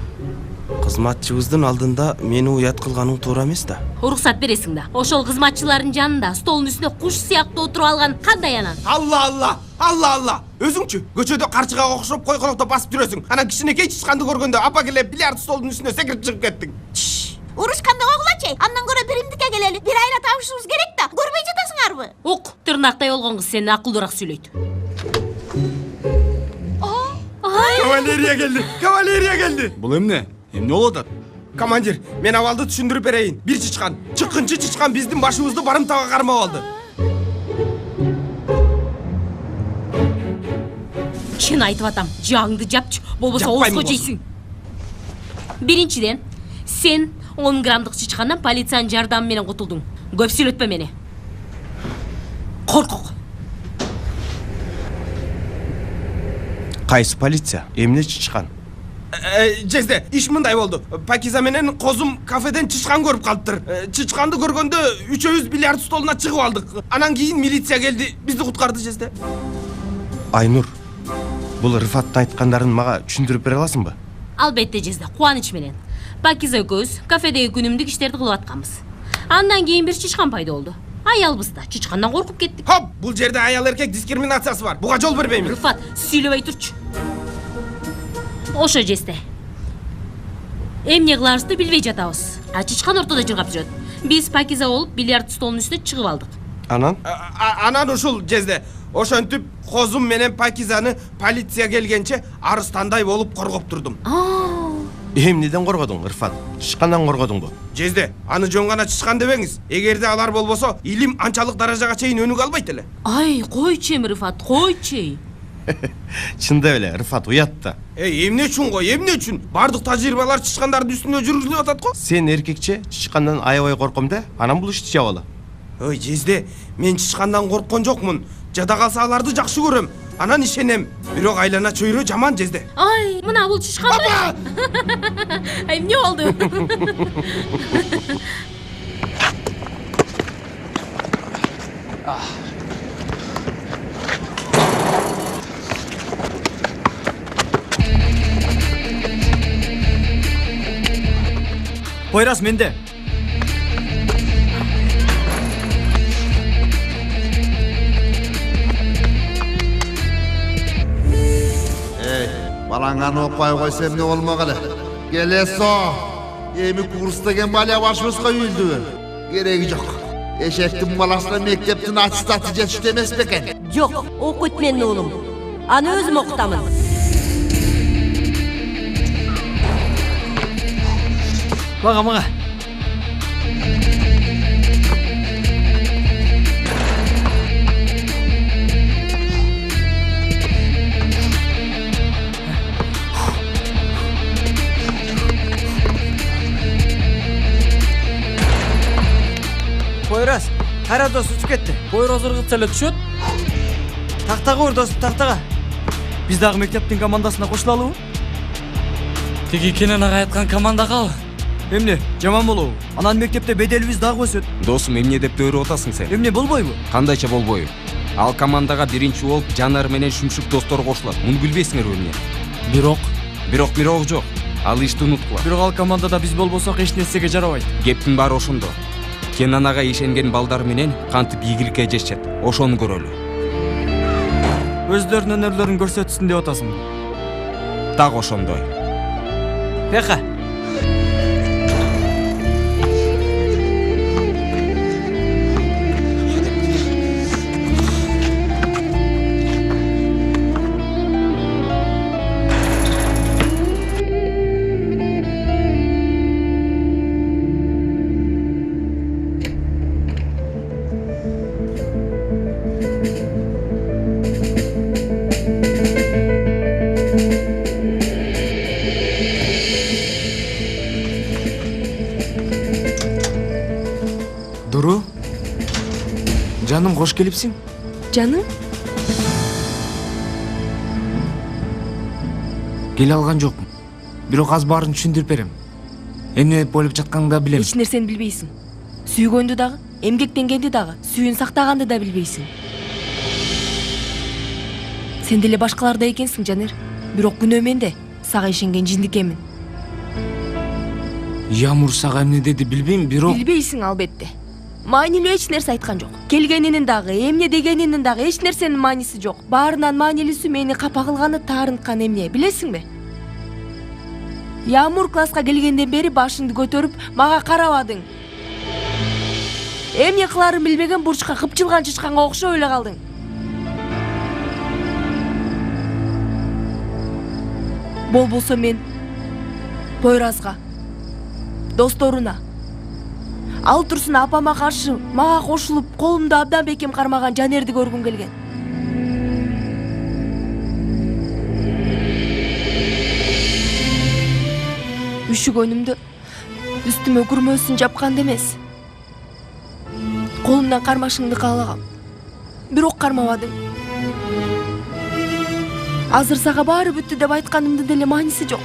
Speaker 12: кызматчыбыздын алдында мени уят кылганың туура эмес да.
Speaker 13: Уруксат бересиң да. Ошол кызматчылардын жанында столдун үстүнө куш сыяктуу отуруп алган кандай анан?
Speaker 12: Алла. Өзүңчү көчөдө карчыга окшоп койколокто басып жүрөсүң. Анан кичинекей чычканды көргөндө апа келе бильярд столдун үстүнө секирип чыгып кеттиң.
Speaker 14: Урушканда койгулачы. Андан көрө биримдикке келели. Бир айла табышыбыз керек да. Көрбөй жатасыңарбы?
Speaker 13: Ук, тырнактай болгон кыз сени акылдуураак сүйлөйт.
Speaker 12: Кавалерия келди.
Speaker 10: Бул эмне? Эмне болуп атат?
Speaker 12: Командир, мен абалды түшүндүрүп берейин. Бир чычкан, чыккынчы чычкан биздин башыбызды барымтага кармап алды.
Speaker 13: Чын айтып атам, жагыңды жапчы, болбосо оозго жейсиң. Биринчиден, сен 10 граммдык чычкандан полициянын жардамы менен кутулдуң. Көп сүйлөтпө мени. Коркок.
Speaker 4: Кайсы полиция? Эмне чычкан?
Speaker 12: Жезде, иш мындай болду. Пакиза менен Козум кафеден чычкан көрүп калыптыр. Чычканды көргөндө үчөөбүз бильярд столуна чыгып алдык. Анан кийин милиция келди, бизди куткарды, Жезде.
Speaker 4: Айнур, бул Рыфаттын айткандарын мага түшүндүрүп бере аласыңбы?
Speaker 13: Албетте, Жезде, кубаныч менен. Пакиза экөөбүз кафедеги күнүмдүк иштерди кылып атканбыз. Андан кийин бир чычкан пайда болду. Аялбыз да чычкандан коркуп кеттик.
Speaker 12: Хоп, бул жерде аял эркек дискриминациясы бар. Буга жол бербеймин.
Speaker 13: Рыфат, сүйлөбөй турчу. Ошо Жезде. Эмне кыларыбызды билбей жатабыз. Чычкан ортодо жыргап жүрөт. Биз Пакиза болуп бильярд столунун үстүнө чыгып алдык.
Speaker 4: Анан?
Speaker 12: Анан ушул Жезде. Ошентип Козум менен Пакизаны полиция келгенче арыстандай болуп коргоп турдум.
Speaker 4: Эмнеден коргодуң, Ырфат? Чычкандан коргодуңбу?
Speaker 12: Жезде, аны жөн гана чычкан дебеңиз. Эгерде алар болбосо, илим анчалык даражага чейин өнүгө албайт эле.
Speaker 13: Ай, койчу эми Рыфат, койчу.
Speaker 4: Чында эле, Ырфат уят да.
Speaker 12: Эмне үчүн го, эмне үчүн? Бардык тажрыйбалар чычкандардын үстүнө жүргүзүлүп атат го.
Speaker 4: Сен эркекче чычкандан аябай корком да, анан бул ишти жабалы.
Speaker 12: Ой, Жезде, мен чычкандан корккон жокмун. Жада калса аларды жакшы көрөм. Анан ишенем. Бирок айлана чөйрө жаман, Жезде.
Speaker 13: Ай, мына бул чычкан. Ай, эмне болду?
Speaker 11: Poyraz mende.
Speaker 18: Balangаны окпай койсо эмне болмок эле. Келесо. Эми курс деген баля башыбызга үйүлдүбү. Кереги жок. Эшектин баласына мектептин аттестаты жетиштүү эмес бекен.
Speaker 19: Жок, окуйт менин уулум. Аны өзүм окутамын.
Speaker 11: Мага. Poyraz, кайра дос учуп кетти.
Speaker 20: Poyraz ыргытса эле түшөт.
Speaker 11: Тактага ур дос, тактага. Биз дагы мектептин командасына кошулалыбы?
Speaker 20: Тиги Кенен ага айткан командага.
Speaker 11: Эмне, жаман болобу? Анан мектепте беделибиз дагы өсөт.
Speaker 1: Досум, эмне деп төрүп атасың сен?
Speaker 11: Эмне болбойбу?
Speaker 1: Кандайча болбойбу? Ал командага биринчи болуп Жанар менен Шүмшүк достор кошулат. Муну билбейсиңерби эмне? Бирок жок. Ал ишти унуткула.
Speaker 11: Бирок ал командада биз болбосок эч нерсеге жарабайт.
Speaker 1: Кептин баары ошондо. Кенан ага ишенген балдар менен кантип ийгиликке жешет. Ошону көрөлү.
Speaker 11: Өздөрүнүн өнөрлөрүн көрсөтсүн деп атасың.
Speaker 1: Так ошондой.
Speaker 11: Пеха.
Speaker 16: Дуру, жаным кош келипсиң.
Speaker 5: Жаным?
Speaker 16: Келе алган жокмун. Бирок аз баарын түшүндүрүп берем. Эмне болуп жатканын да билем.
Speaker 5: Эч нерсени билбейсиң. Сүйгөндү дагы, эмгектенгенди дагы, сүйүн сактаганды да билбейсиң. Сен деле башкалардай экенсиң, Жанер. Бирок күнөө менде, сага ишенген жиндикемин.
Speaker 16: Ямур сага эмне деди билбейм, бирок
Speaker 5: Билбейсиң албетте. Маанилүү эч нерсе айткан жок. Келгенинин дагы, эмне дегенинин дагы эч нерсенин мааниси жок. Баарынан маанилүүсү мени капа кылганы, таарынткан эмне, билесиңби? Ямур класска келгенден бери башыңды көтөрүп, мага карабадың. Эмне кыларын билбеген бурчка кыпчылган чычканга окшоп эле калдың. Болбосо мен Poyrazга, досторуна, ал турсун апама каршы мага кошулуп, колумда абдан бекем кармаган Жанерди көргүм келген. Үшүгөнүмдө үстүмө күрмөсүн жапканды эмес. Колумдан кармашыңды каалагам. Бирок кармабадың. Азыр сага баары бүттү деп айтканымдын деле мааниси жок.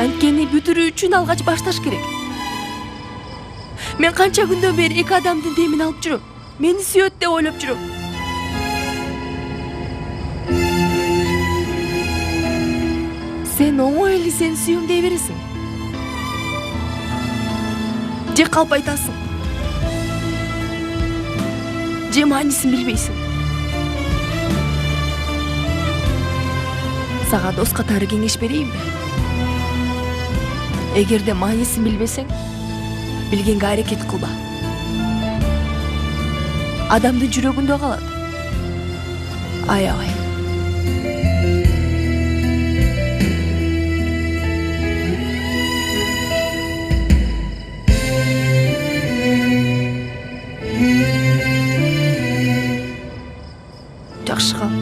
Speaker 5: Анткени бүтүрүү үчүн алгач башташ керек. Мен канча күндөн бери эки адамдын демин алып жүрөм. Мени сүйөт деп ойлоп жүрөм. Сен оңой эле сени сүйөм дей бересиң. Же калп айтасың. Же маанисин билбейсиң. Сага дос катары кеңеш берейинби? Эгерде маанисин билбесең, билгенге аракет кылба. адамдын жүрөгүндө калат. Аябай. Жакшы кал.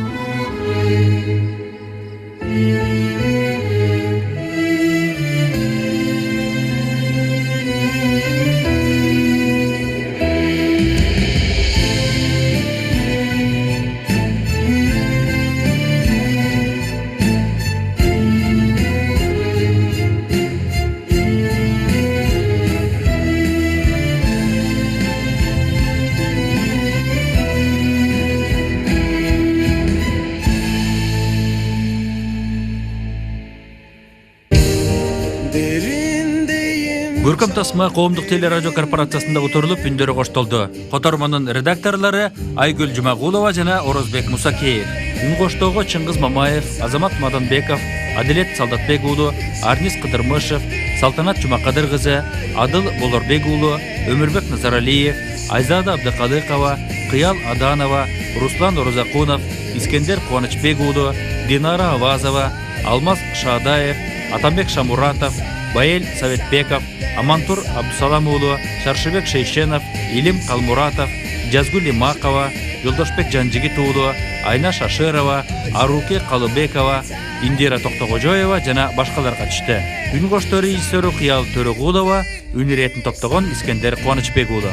Speaker 3: Көркөм тасма коомдук телерадио корпорациясында утурулуп үндөрү коштолду. Котормонун редакторлору Айгүл Жумагулова жана Орозбек Мусакеев. Үн коштоого Чыңгыз Мамаев, Азамат Маданбеков, Адилет Солдатбек уулу, Арнис Кыдырмышев, Салтанат Жумакадыр кызы, Адыл Болорбек уулу, Өмүрбек Назаралиев, Айзада Абдыкалыкова, Кыял Аданова, Руслан Орозакунов, Искендер Кубанычбек уулу, Динара Авазова, Алмаз Шаадаев, Атамбек Шамуратов, Баэль Советбеков, Амантур Абдусалам уулу, Шаршыбек Шейшенов, Илим Калмуратов, Жазгүл Имакова, Жолдошбек Жанжигит уулу, Айна Шашырова, Аруке Калыбекова, Индира Токтогожоева жана башкалар катышты. Үн коштоо режиссеру Кыял Төрөгулова, үн иретін топтогон Искендер Кубанычбек уулу.